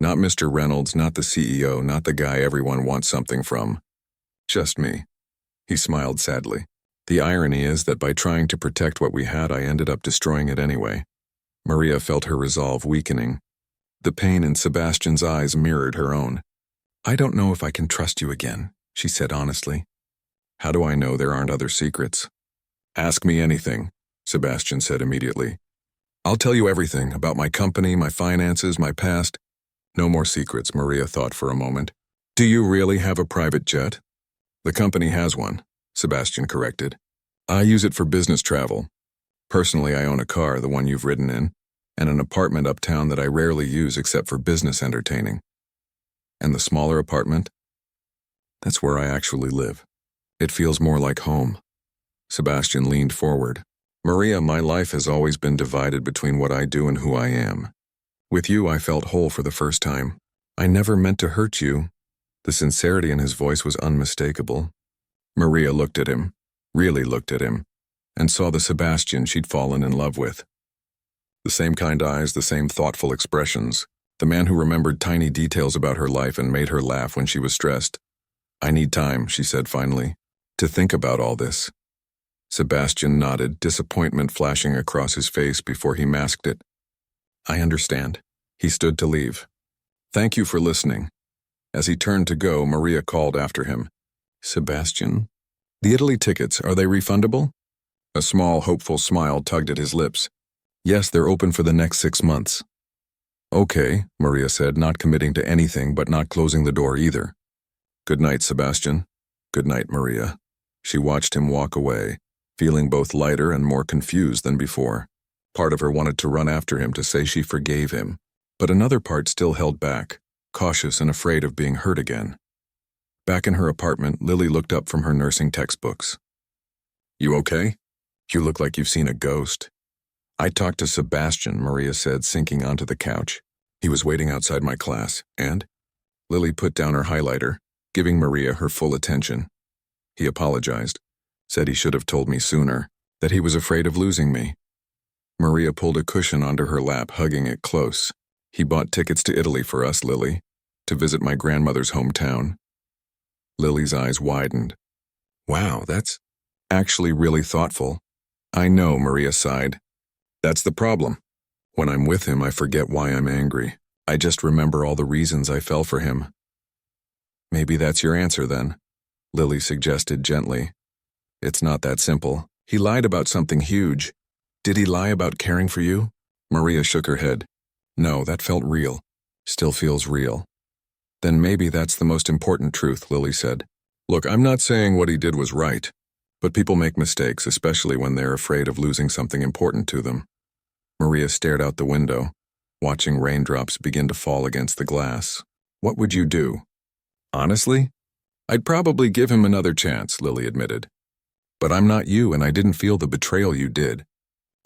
Not Mr. Reynolds, not the CEO, not the guy everyone wants something from. Just me. He smiled sadly. The irony is that by trying to protect what we had, I ended up destroying it anyway. Maria felt her resolve weakening. The pain in Sebastian's eyes mirrored her own. I don't know if I can trust you again, she said honestly. How do I know there aren't other secrets? Ask me anything, Sebastian said immediately. I'll tell you everything about my company, my finances, my past. No more secrets, Maria thought for a moment. Do you really have a private jet? The company has one, Sebastian corrected. I use it for business travel. Personally, I own a car, the one you've ridden in, and an apartment uptown that I rarely use except for business entertaining. And the smaller apartment? That's where I actually live. It feels more like home. Sebastian leaned forward. Maria, my life has always been divided between what I do and who I am. With you, I felt whole for the first time. I never meant to hurt you. The sincerity in his voice was unmistakable. Maria looked at him, really looked at him, and saw the Sebastian she'd fallen in love with. The same kind eyes, the same thoughtful expressions, the man who remembered tiny details about her life and made her laugh when she was stressed. I need time, she said finally, to think about all this. Sebastian nodded, disappointment flashing across his face before he masked it. I understand. He stood to leave. Thank you for listening. As he turned to go, Maria called after him. Sebastian? The Italy tickets, are they refundable? A small, hopeful smile tugged at his lips. Yes, they're open for the next 6 months. Okay, Maria said, not committing to anything but not closing the door either. Good night, Sebastian. Good night, Maria. She watched him walk away, feeling both lighter and more confused than before. Part of her wanted to run after him to say she forgave him, but another part still held back, cautious and afraid of being hurt again. Back in her apartment, Lily looked up from her nursing textbooks. You okay? You look like you've seen a ghost. I talked to Sebastian, Maria said, sinking onto the couch. He was waiting outside my class, and? Lily put down her highlighter, giving Maria her full attention. He apologized, said he should have told me sooner, that he was afraid of losing me. Maria pulled a cushion onto her lap, hugging it close. He bought tickets to Italy for us, Lily, to visit my grandmother's hometown. Lily's eyes widened. Wow, that's actually really thoughtful. I know, Maria sighed. That's the problem. When I'm with him, I forget why I'm angry. I just remember all the reasons I fell for him. Maybe that's your answer then, Lily suggested gently. It's not that simple. He lied about something huge. Did he lie about caring for you? Maria shook her head. No, that felt real. Still feels real. Then maybe that's the most important truth, Lily said. Look, I'm not saying what he did was right, but people make mistakes, especially when they're afraid of losing something important to them. Maria stared out the window, watching raindrops begin to fall against the glass. What would you do? Honestly? I'd probably give him another chance, Lily admitted. But I'm not you, and I didn't feel the betrayal you did.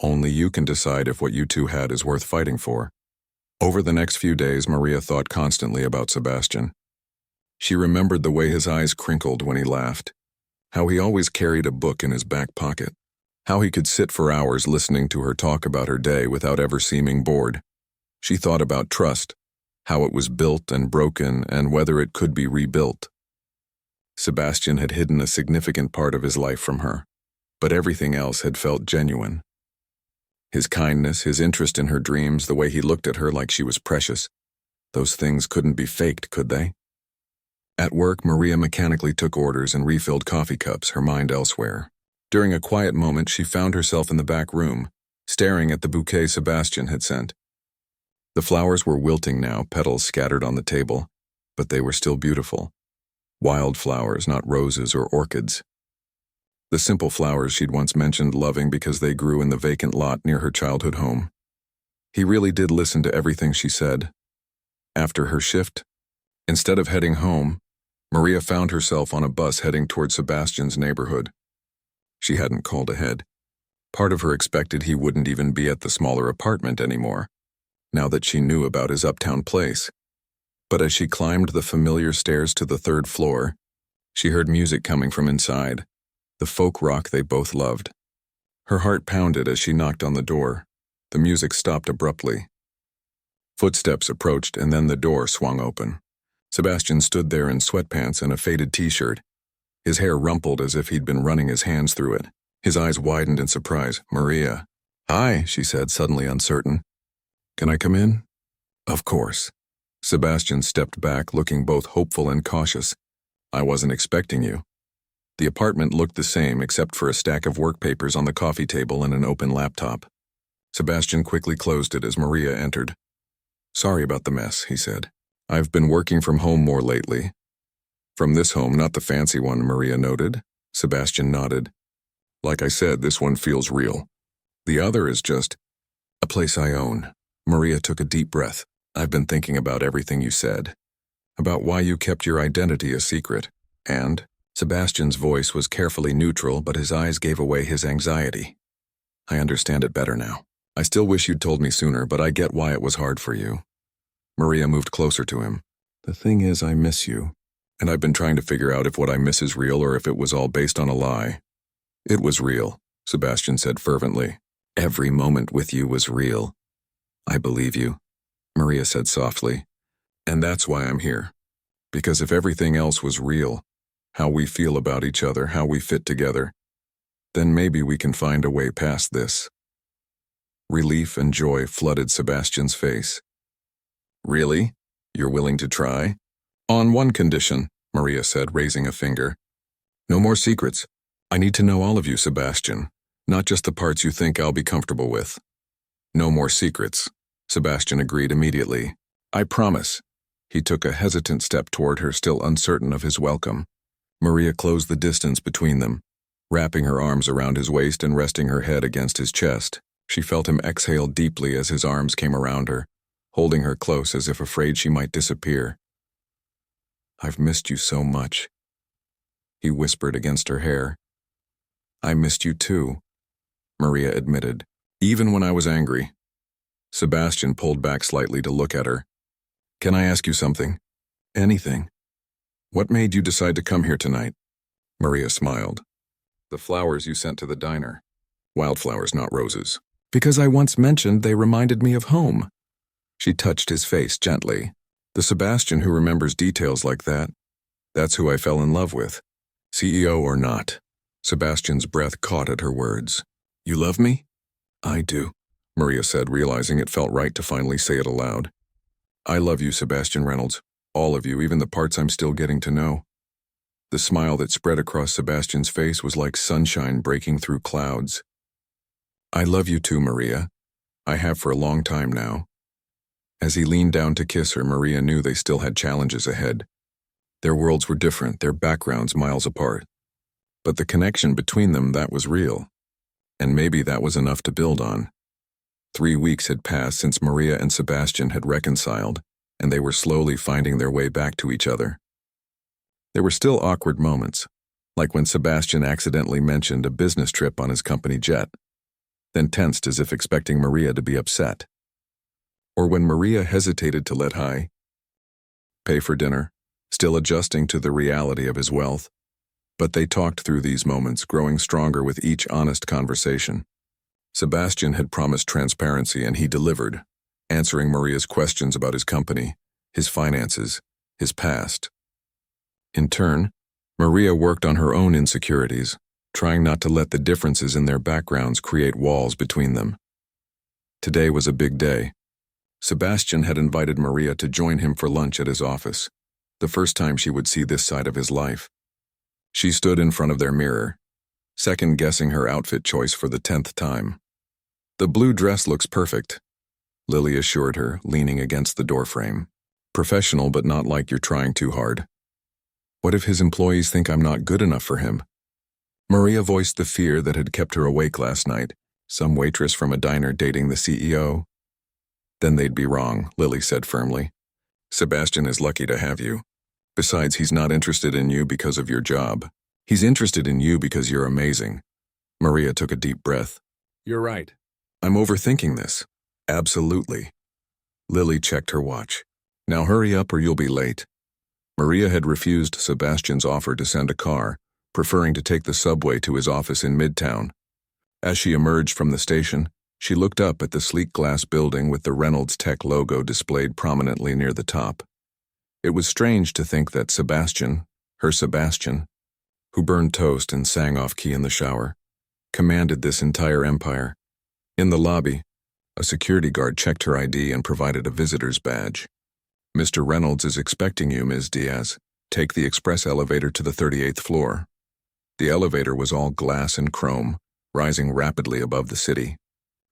Only you can decide if what you two had is worth fighting for. Over the next few days, Maria thought constantly about Sebastian. She remembered the way his eyes crinkled when he laughed, how he always carried a book in his back pocket, how he could sit for hours listening to her talk about her day without ever seeming bored. She thought about trust, how it was built and broken and whether it could be rebuilt. Sebastian had hidden a significant part of his life from her, but everything else had felt genuine. His kindness, his interest in her dreams, the way he looked at her like she was precious. Those things couldn't be faked, could they? At work, Maria mechanically took orders and refilled coffee cups, her mind elsewhere. During a quiet moment, she found herself in the back room, staring at the bouquet Sebastian had sent. The flowers were wilting now, petals scattered on the table, but they were still beautiful. Wild flowers, not roses or orchids. The simple flowers she'd once mentioned loving because they grew in the vacant lot near her childhood home. He really did listen to everything she said. After her shift, instead of heading home, Maria found herself on a bus heading toward Sebastian's neighborhood. She hadn't called ahead. Part of her expected he wouldn't even be at the smaller apartment anymore, now that she knew about his uptown place. But as she climbed the familiar stairs to the third floor, she heard music coming from inside, the folk rock they both loved. Her heart pounded as she knocked on the door. The music stopped abruptly. Footsteps approached and then the door swung open. Sebastian stood there in sweatpants and a faded t-shirt. His hair rumpled as if he'd been running his hands through it. His eyes widened in surprise. "Maria." "Hi," she said, suddenly uncertain. "Can I come in?" "Of course." Sebastian stepped back, looking both hopeful and cautious. "I wasn't expecting you." The apartment looked the same except for a stack of work papers on the coffee table and an open laptop. Sebastian quickly closed it as Maria entered. "Sorry about the mess," he said. "I've been working from home more lately." "From this home, not the fancy one," Maria noted. Sebastian nodded. "Like I said, this one feels real. The other is just a place I own." Maria took a deep breath. "I've been thinking about everything you said, about why you kept your identity a secret, and..." Sebastian's voice was carefully neutral, but his eyes gave away his anxiety. "I understand it better now. I still wish you'd told me sooner, but I get why it was hard for you." Maria moved closer to him. "The thing is, I miss you. And I've been trying to figure out if what I miss is real or if it was all based on a lie." "It was real," Sebastian said fervently. "Every moment with you was real." "I believe you," Maria said softly. "And that's why I'm here. Because if everything else was real, how we feel about each other, how we fit together, then maybe we can find a way past this." Relief and joy flooded Sebastian's face. "Really? You're willing to try?" "On one condition," Maria said, raising a finger. "No more secrets. I need to know all of you, Sebastian, not just the parts you think I'll be comfortable with." "No more secrets," Sebastian agreed immediately. "I promise." He took a hesitant step toward her, still uncertain of his welcome. Maria closed the distance between them, wrapping her arms around his waist and resting her head against his chest. She felt him exhale deeply as his arms came around her, holding her close as if afraid she might disappear. "I've missed you so much," he whispered against her hair. "I missed you too," Maria admitted, "even when I was angry." Sebastian pulled back slightly to look at her. "Can I ask you something?" "Anything." "What made you decide to come here tonight?" Maria smiled. "The flowers you sent to the diner. Wildflowers, not roses." "Because I once mentioned they reminded me of home." She touched his face gently. "The Sebastian who remembers details like that, that's who I fell in love with. CEO or not." Sebastian's breath caught at her words. "You love me?" "I do," Maria said, realizing it felt right to finally say it aloud. "I love you, Sebastian Reynolds. All of you, even the parts I'm still getting to know." The smile that spread across Sebastian's face was like sunshine breaking through clouds. "I love you too, Maria. I have for a long time now." As he leaned down to kiss her, Maria knew they still had challenges ahead. Their worlds were different, their backgrounds miles apart. But the connection between them, that was real. And maybe that was enough to build on. 3 weeks had passed since Maria and Sebastian had reconciled, and they were slowly finding their way back to each other. There were still awkward moments, like when Sebastian accidentally mentioned a business trip on his company jet. then tensed as if expecting Maria to be upset. Or when Maria hesitated to let Hai pay for dinner, still adjusting to the reality of his wealth. But they talked through these moments, growing stronger with each honest conversation. Sebastian had promised transparency, and he delivered, answering Maria's questions about his company, his finances, his past. In turn, Maria worked on her own insecurities, trying not to let the differences in their backgrounds create walls between them. Today was a big day. Sebastian had invited Maria to join him for lunch at his office, the first time she would see this side of his life. She stood in front of their mirror, second-guessing her outfit choice for the 10th time. "The blue dress looks perfect," Lily assured her, leaning against the doorframe. "Professional, but not like you're trying too hard." "What if his employees think I'm not good enough for him?" Maria voiced the fear that had kept her awake last night. Some waitress from a diner dating the CEO? "Then they'd be wrong," Lily said firmly. "Sebastian is lucky to have you. Besides, he's not interested in you because of your job. He's interested in you because you're amazing." Maria took a deep breath. "You're right. I'm overthinking this." "Absolutely." Lily checked her watch. "Now hurry up or you'll be late." Maria had refused Sebastian's offer to send a car, preferring to take the subway to his office in Midtown. As she emerged from the station, she looked up at the sleek glass building with the Reynolds Tech logo displayed prominently near the top. It was strange to think that Sebastian, her Sebastian, who burned toast and sang off-key in the shower, commanded this entire empire. In the lobby, a security guard checked her ID and provided a visitor's badge. "Mr. Reynolds is expecting you, Ms. Diaz. Take the express elevator to the 38th floor." The elevator was all glass and chrome, rising rapidly above the city.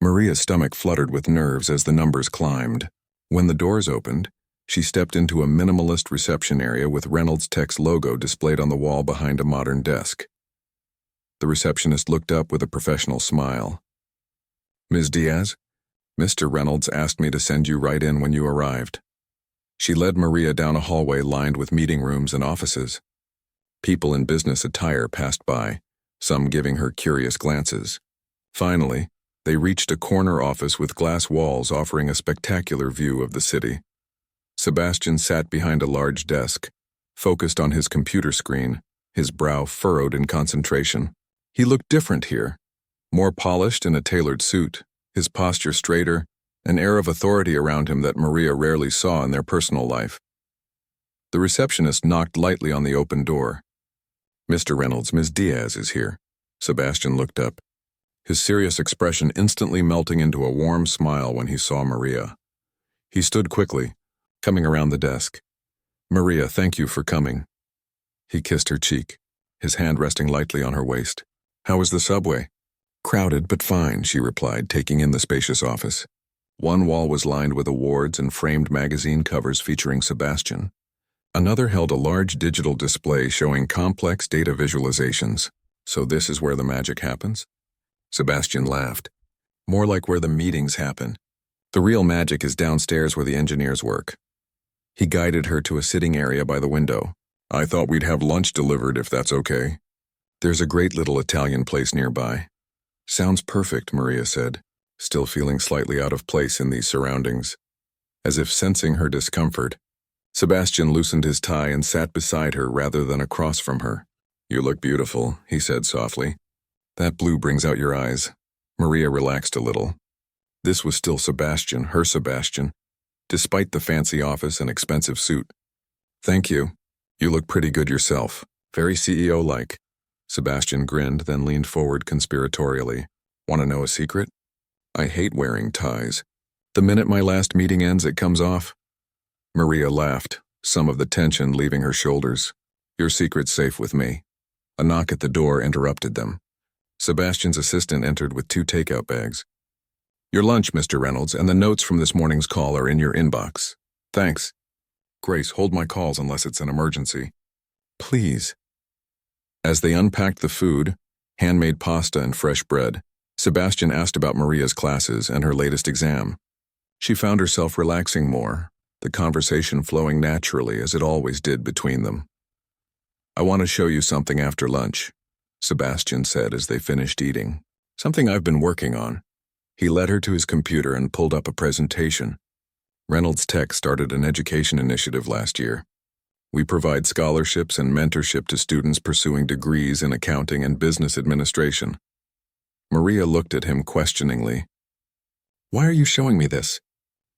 Maria's stomach fluttered with nerves as the numbers climbed. When the doors opened, she stepped into a minimalist reception area with Reynolds Tech's logo displayed on the wall behind a modern desk. The receptionist looked up with a professional smile. "Ms. Diaz, Mr. Reynolds asked me to send you right in when you arrived." She led Maria down a hallway lined with meeting rooms and offices. People in business attire passed by, some giving her curious glances. Finally, they reached a corner office with glass walls offering a spectacular view of the city. Sebastian sat behind a large desk, focused on his computer screen, his brow furrowed in concentration. He looked different here, more polished in a tailored suit, his posture straighter, an air of authority around him that Maria rarely saw in their personal life. The receptionist knocked lightly on the open door. "Mr. Reynolds, Ms. Diaz is here." Sebastian looked up, his serious expression instantly melting into a warm smile when he saw Maria. He stood quickly, coming around the desk. "Maria, thank you for coming." He kissed her cheek, his hand resting lightly on her waist. "How was the subway?" "Crowded, but fine," she replied, taking in the spacious office. One wall was lined with awards and framed magazine covers featuring Sebastian. Another held a large digital display showing complex data visualizations. "So this is where the magic happens?" Sebastian laughed. "More like where the meetings happen. The real magic is downstairs where the engineers work." He guided her to a sitting area by the window. "I thought we'd have lunch delivered if that's okay." "There's a great little Italian place nearby." "Sounds perfect," Maria said, still feeling slightly out of place in these surroundings. As if sensing her discomfort, Sebastian loosened his tie and sat beside her rather than across from her. "You look beautiful," he said softly. "That blue brings out your eyes." Maria relaxed a little. This was still Sebastian, her Sebastian, despite the fancy office and expensive suit. "Thank you. You look pretty good yourself. Very CEO-like." Sebastian grinned, then leaned forward conspiratorially. "Want to know a secret? I hate wearing ties. The minute my last meeting ends, it comes off." Maria laughed, some of the tension leaving her shoulders. "Your secret's safe with me." A knock at the door interrupted them. Sebastian's assistant entered with 2 takeout bags. "Your lunch, Mr. Reynolds, and the notes from this morning's call are in your inbox." "Thanks." "Grace, hold my calls unless it's an emergency." "Please." As they unpacked the food, handmade pasta and fresh bread, Sebastian asked about Maria's classes and her latest exam. She found herself relaxing more, the conversation flowing naturally as it always did between them. "I want to show you something after lunch," Sebastian said as they finished eating. "Something I've been working on." He led her to his computer and pulled up a presentation. Reynolds Tech started an education initiative last year. We provide scholarships and mentorship to students pursuing degrees in accounting and business administration. Maria looked at him questioningly. "Why are you showing me this?"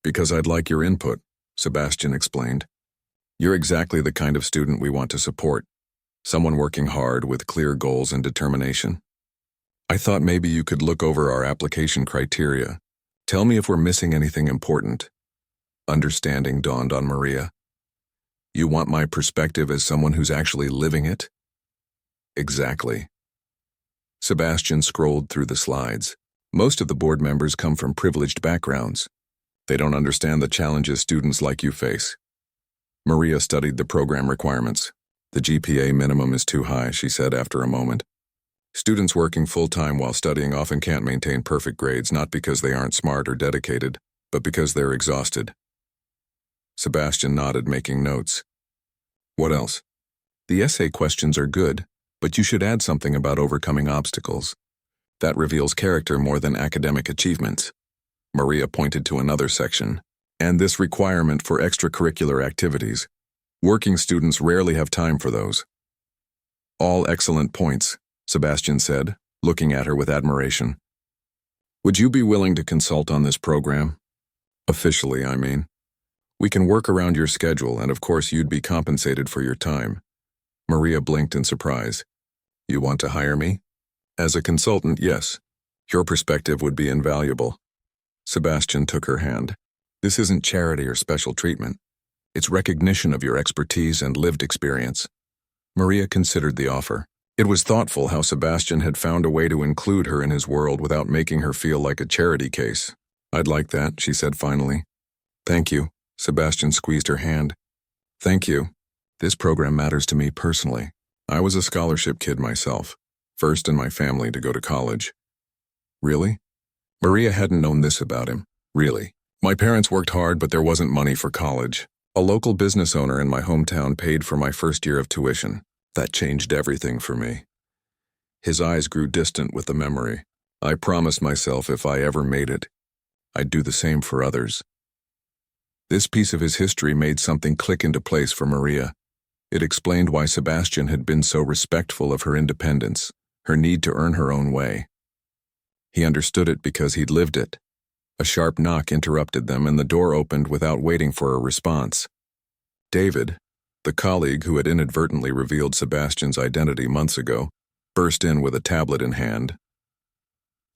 "Because I'd like your input," Sebastian explained. "You're exactly the kind of student we want to support. Someone working hard with clear goals and determination. I thought maybe you could look over our application criteria. Tell me if we're missing anything important." Understanding dawned on Maria. "You want my perspective as someone who's actually living it?" "Exactly." Sebastian scrolled through the slides. Most of the board members come from privileged backgrounds. They don't understand the challenges students like you face. Maria studied the program requirements. "The GPA minimum is too high," she said after a moment. "Students working full-time while studying often can't maintain perfect grades, not because they aren't smart or dedicated, but because they're exhausted." Sebastian nodded, making notes. "What else?" "The essay questions are good, but you should add something about overcoming obstacles. That reveals character more than academic achievements." Maria pointed to another section. "And this requirement for extracurricular activities. Working students rarely have time for those." "All excellent points," Sebastian said, looking at her with admiration. "Would you be willing to consult on this program? Officially, I mean. We can work around your schedule, and of course you'd be compensated for your time." Maria blinked in surprise. "You want to hire me?" "As a consultant, yes. Your perspective would be invaluable." Sebastian took her hand. "This isn't charity or special treatment. It's recognition of your expertise and lived experience." Maria considered the offer. It was thoughtful how Sebastian had found a way to include her in his world without making her feel like a charity case. "I'd like that," she said finally. "Thank you." Sebastian squeezed her hand. "Thank you. This program matters to me personally. I was a scholarship kid myself, first in my family to go to college." "Really?" Maria hadn't known this about him. "Really. My parents worked hard, but there wasn't money for college. A local business owner in my hometown paid for my first year of tuition. That changed everything for me." His eyes grew distant with the memory. "I promised myself if I ever made it, I'd do the same for others." This piece of his history made something click into place for Maria. It explained why Sebastian had been so respectful of her independence, her need to earn her own way. He understood it because he'd lived it. A sharp knock interrupted them, and the door opened without waiting for a response. David, the colleague who had inadvertently revealed Sebastian's identity months ago, burst in with a tablet in hand.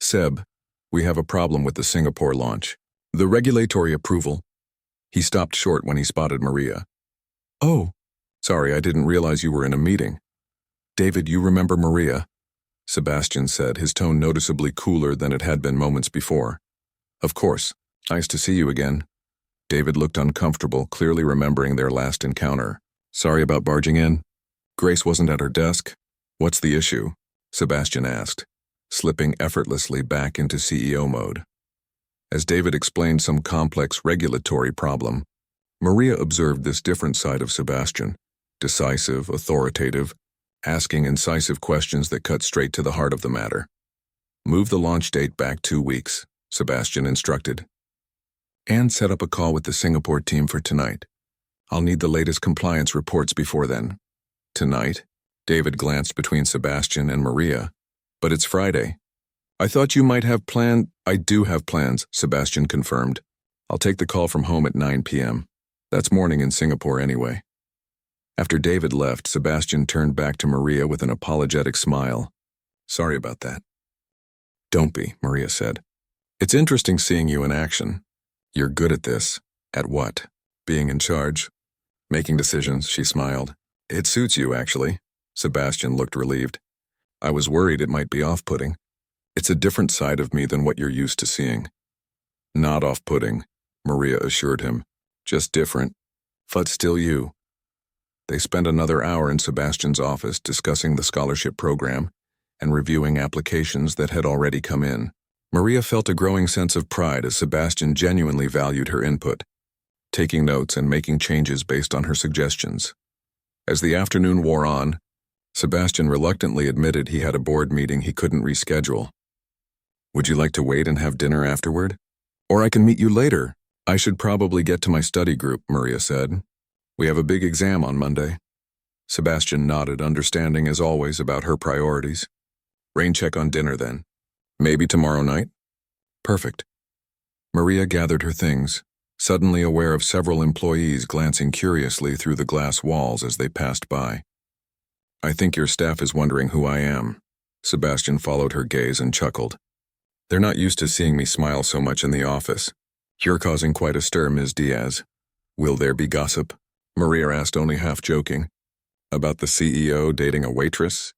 "Seb, we have a problem with the Singapore launch. The regulatory approval." He stopped short when he spotted Maria. "Oh, sorry, I didn't realize you were in a meeting." "David, you remember Maria?" Sebastian said, his tone noticeably cooler than it had been moments before. "Of course. Nice to see you again." David looked uncomfortable, clearly remembering their last encounter. "Sorry about barging in. Grace wasn't at her desk." "What's the issue?" Sebastian asked, slipping effortlessly back into CEO mode. As David explained some complex regulatory problem, Maria observed this different side of Sebastian, decisive, authoritative, asking incisive questions that cut straight to the heart of the matter. "Move the launch date back 2 weeks," Sebastian instructed. "And set up a call with the Singapore team for tonight. I'll need the latest compliance reports before then." "Tonight?" David glanced between Sebastian and Maria. "But it's Friday." "I thought you might have planned—" "I do have plans," Sebastian confirmed. "I'll take the call from home at 9 p.m. That's morning in Singapore anyway." After David left, Sebastian turned back to Maria with an apologetic smile. "Sorry about that." "Don't be," Maria said. "It's interesting seeing you in action. You're good at this." "At what?" "Being in charge. Making decisions," she smiled. "It suits you, actually." Sebastian looked relieved. "I was worried it might be off-putting. It's a different side of me than what you're used to seeing." "Not off-putting," Maria assured him. "Just different. But still you." They spent another hour in Sebastian's office discussing the scholarship program and reviewing applications that had already come in. Maria felt a growing sense of pride as Sebastian genuinely valued her input, taking notes and making changes based on her suggestions. As the afternoon wore on, Sebastian reluctantly admitted he had a board meeting he couldn't reschedule. Would you like to wait and have dinner afterward? Or I can meet you later. I should probably get to my study group, Maria said. We have a big exam on Monday. Sebastian nodded, understanding as always about her priorities. Rain check on dinner then. Maybe tomorrow night? Perfect. Maria gathered her things, suddenly aware of several employees glancing curiously through the glass walls as they passed by. I think your staff is wondering who I am. Sebastian followed her gaze and chuckled. They're not used to seeing me smile so much in the office. You're causing quite a stir, Ms. Diaz. Will there be gossip? Maria asked, only half joking. About the CEO dating a waitress?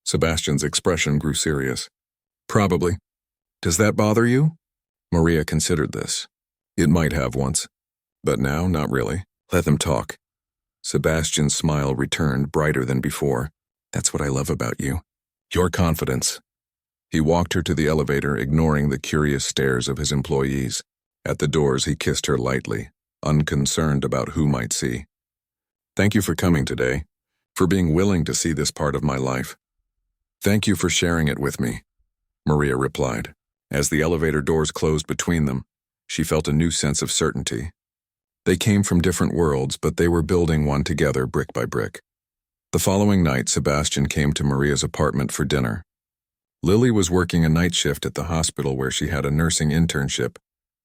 Sebastian's expression grew serious. Probably. Does that bother you? Maria considered this. It might have once. But now, not really. Let them talk. Sebastian's smile returned, brighter than before. That's what I love about you. Your confidence. He walked her to the elevator, ignoring the curious stares of his employees. At the doors, he kissed her lightly, unconcerned about who might see. Thank you for coming today, for being willing to see this part of my life. Thank you for sharing it with me, Maria replied. As the elevator doors closed between them, she felt a new sense of certainty. They came from different worlds, but they were building one together brick by brick. The following night, Sebastian came to Maria's apartment for dinner. Lily was working a night shift at the hospital where she had a nursing internship,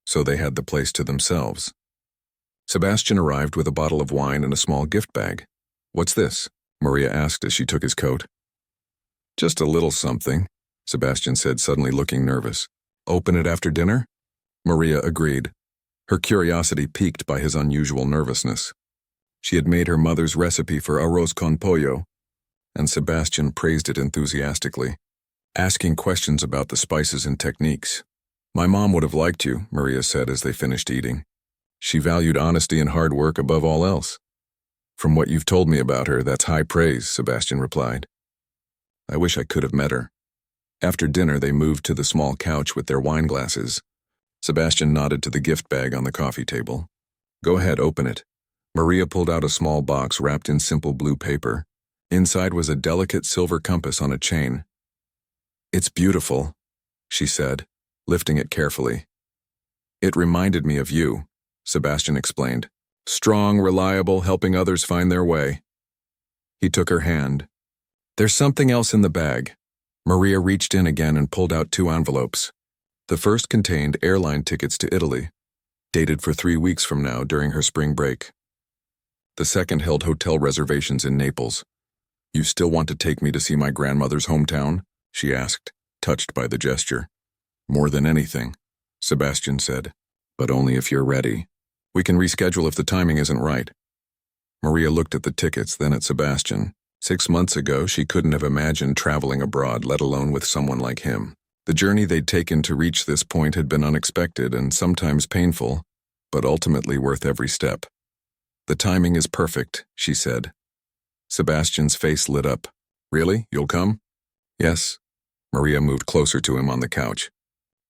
so they had the place to themselves. Sebastian arrived with a bottle of wine and a small gift bag. What's this? Maria asked as she took his coat. Just a little something, Sebastian said, suddenly looking nervous. Open it after dinner? Maria agreed, her curiosity piqued by his unusual nervousness. She had made her mother's recipe for arroz con pollo, and Sebastian praised it enthusiastically, asking questions about the spices and techniques. My mom would have liked you, Maria said as they finished eating. She valued honesty and hard work above all else. From what you've told me about her, that's high praise, Sebastian replied. I wish I could have met her. After dinner, they moved to the small couch with their wine glasses. Sebastian nodded to the gift bag on the coffee table. Go ahead, open it. Maria pulled out a small box wrapped in simple blue paper. Inside was a delicate silver compass on a chain. It's beautiful, she said, lifting it carefully. It reminded me of you, Sebastian explained. Strong, reliable, helping others find their way. He took her hand. There's something else in the bag. Maria reached in again and pulled out 2 envelopes. The first contained airline tickets to Italy, dated for 3 weeks from now during her spring break. The second held hotel reservations in Naples. You still want to take me to see my grandmother's hometown? She asked, touched by the gesture. More than anything, Sebastian said, but only if you're ready. We can reschedule if the timing isn't right. Maria looked at the tickets, then at Sebastian. 6 months ago, she couldn't have imagined traveling abroad, let alone with someone like him. The journey they'd taken to reach this point had been unexpected and sometimes painful, but ultimately worth every step. The timing is perfect, she said. Sebastian's face lit up. Really? You'll come? Yes. Maria moved closer to him on the couch.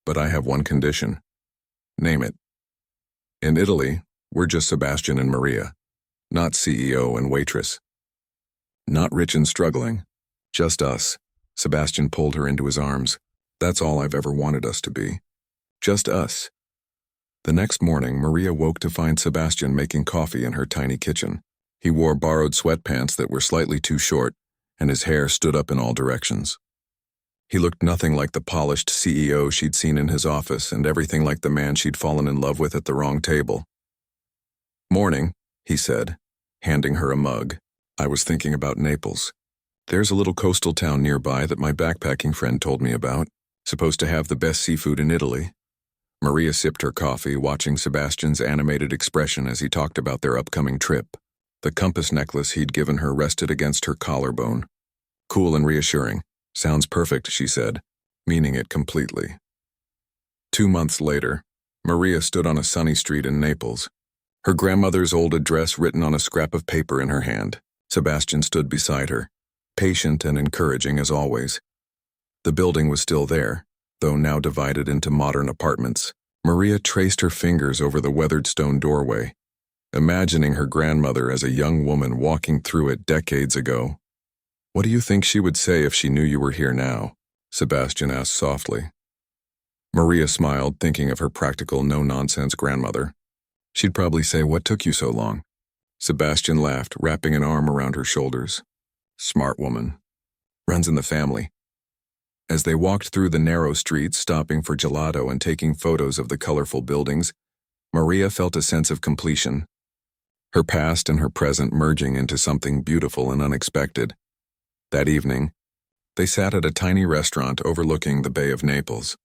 But I have one condition. Name it. In Italy, we're just Sebastian and Maria, not CEO and waitress. Not rich and struggling, just us. Sebastian pulled her into his arms. That's all I've ever wanted us to be. Just us. The next morning, Maria woke to find Sebastian making coffee in her tiny kitchen. He wore borrowed sweatpants that were slightly too short, and his hair stood up in all directions. He looked nothing like the polished CEO she'd seen in his office and everything like the man she'd fallen in love with at the wrong table. Morning, he said, handing her a mug. I was thinking about Naples. There's a little coastal town nearby that my backpacking friend told me about, supposed to have the best seafood in Italy. Maria sipped her coffee, watching Sebastian's animated expression as he talked about their upcoming trip. The compass necklace he'd given her rested against her collarbone. Cool and reassuring. Sounds perfect, she said, meaning it completely. 2 months later, Maria stood on a sunny street in Naples, her grandmother's old address written on a scrap of paper in her hand. Sebastian stood beside her, patient and encouraging as always. The building was still there, though now divided into modern apartments. Maria traced her fingers over the weathered stone doorway, imagining her grandmother as a young woman walking through it decades ago. What do you think she would say if she knew you were here now? Sebastian asked softly. Maria smiled, thinking of her practical, no-nonsense grandmother. She'd probably say, "What took you so long?" Sebastian laughed, wrapping an arm around her shoulders. "Smart woman. Runs in the family." As they walked through the narrow streets, stopping for gelato and taking photos of the colorful buildings, Maria felt a sense of completion. Her past and her present merging into something beautiful and unexpected. That evening, they sat at a tiny restaurant overlooking the Bay of Naples,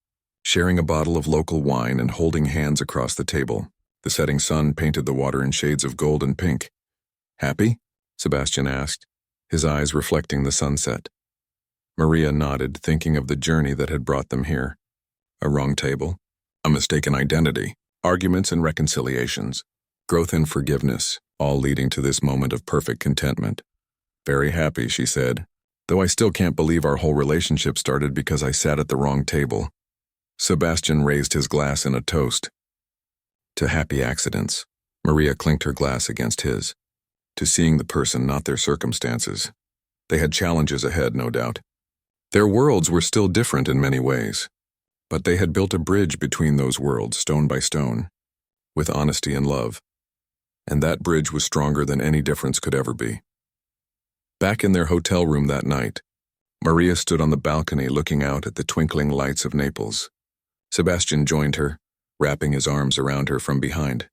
sharing a bottle of local wine and holding hands across the table. The setting sun painted the water in shades of gold and pink. "Happy?" Sebastian asked, his eyes reflecting the sunset. Maria nodded, thinking of the journey that had brought them here. A wrong table, a mistaken identity, arguments and reconciliations, growth and forgiveness, all leading to this moment of perfect contentment. "Very happy," she said, "though I still can't believe our whole relationship started because I sat at the wrong table." Sebastian raised his glass in a toast. To happy accidents. Maria clinked her glass against his. To seeing the person, not their circumstances. They had challenges ahead, no doubt. Their worlds were still different in many ways, but they had built a bridge between those worlds, stone by stone, with honesty and love. And that bridge was stronger than any difference could ever be. Back in their hotel room that night, Maria stood on the balcony looking out at the twinkling lights of Naples. Sebastian joined her, wrapping his arms around her from behind.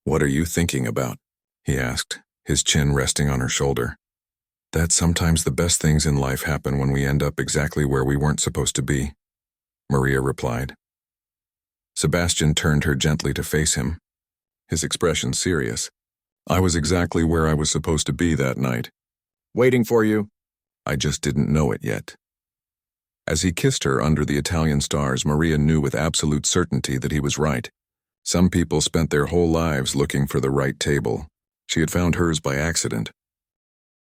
"What are you thinking about?" he asked, his chin resting on her shoulder. "That sometimes the best things in life happen when we end up exactly where we weren't supposed to be," Maria replied. Sebastian turned her gently to face him, his expression serious. "I was exactly where I was supposed to be that night. Waiting for you. I just didn't know it yet." As he kissed her under the Italian stars, Maria knew with absolute certainty that he was right. Some people spent their whole lives looking for the right table. She had found hers by accident.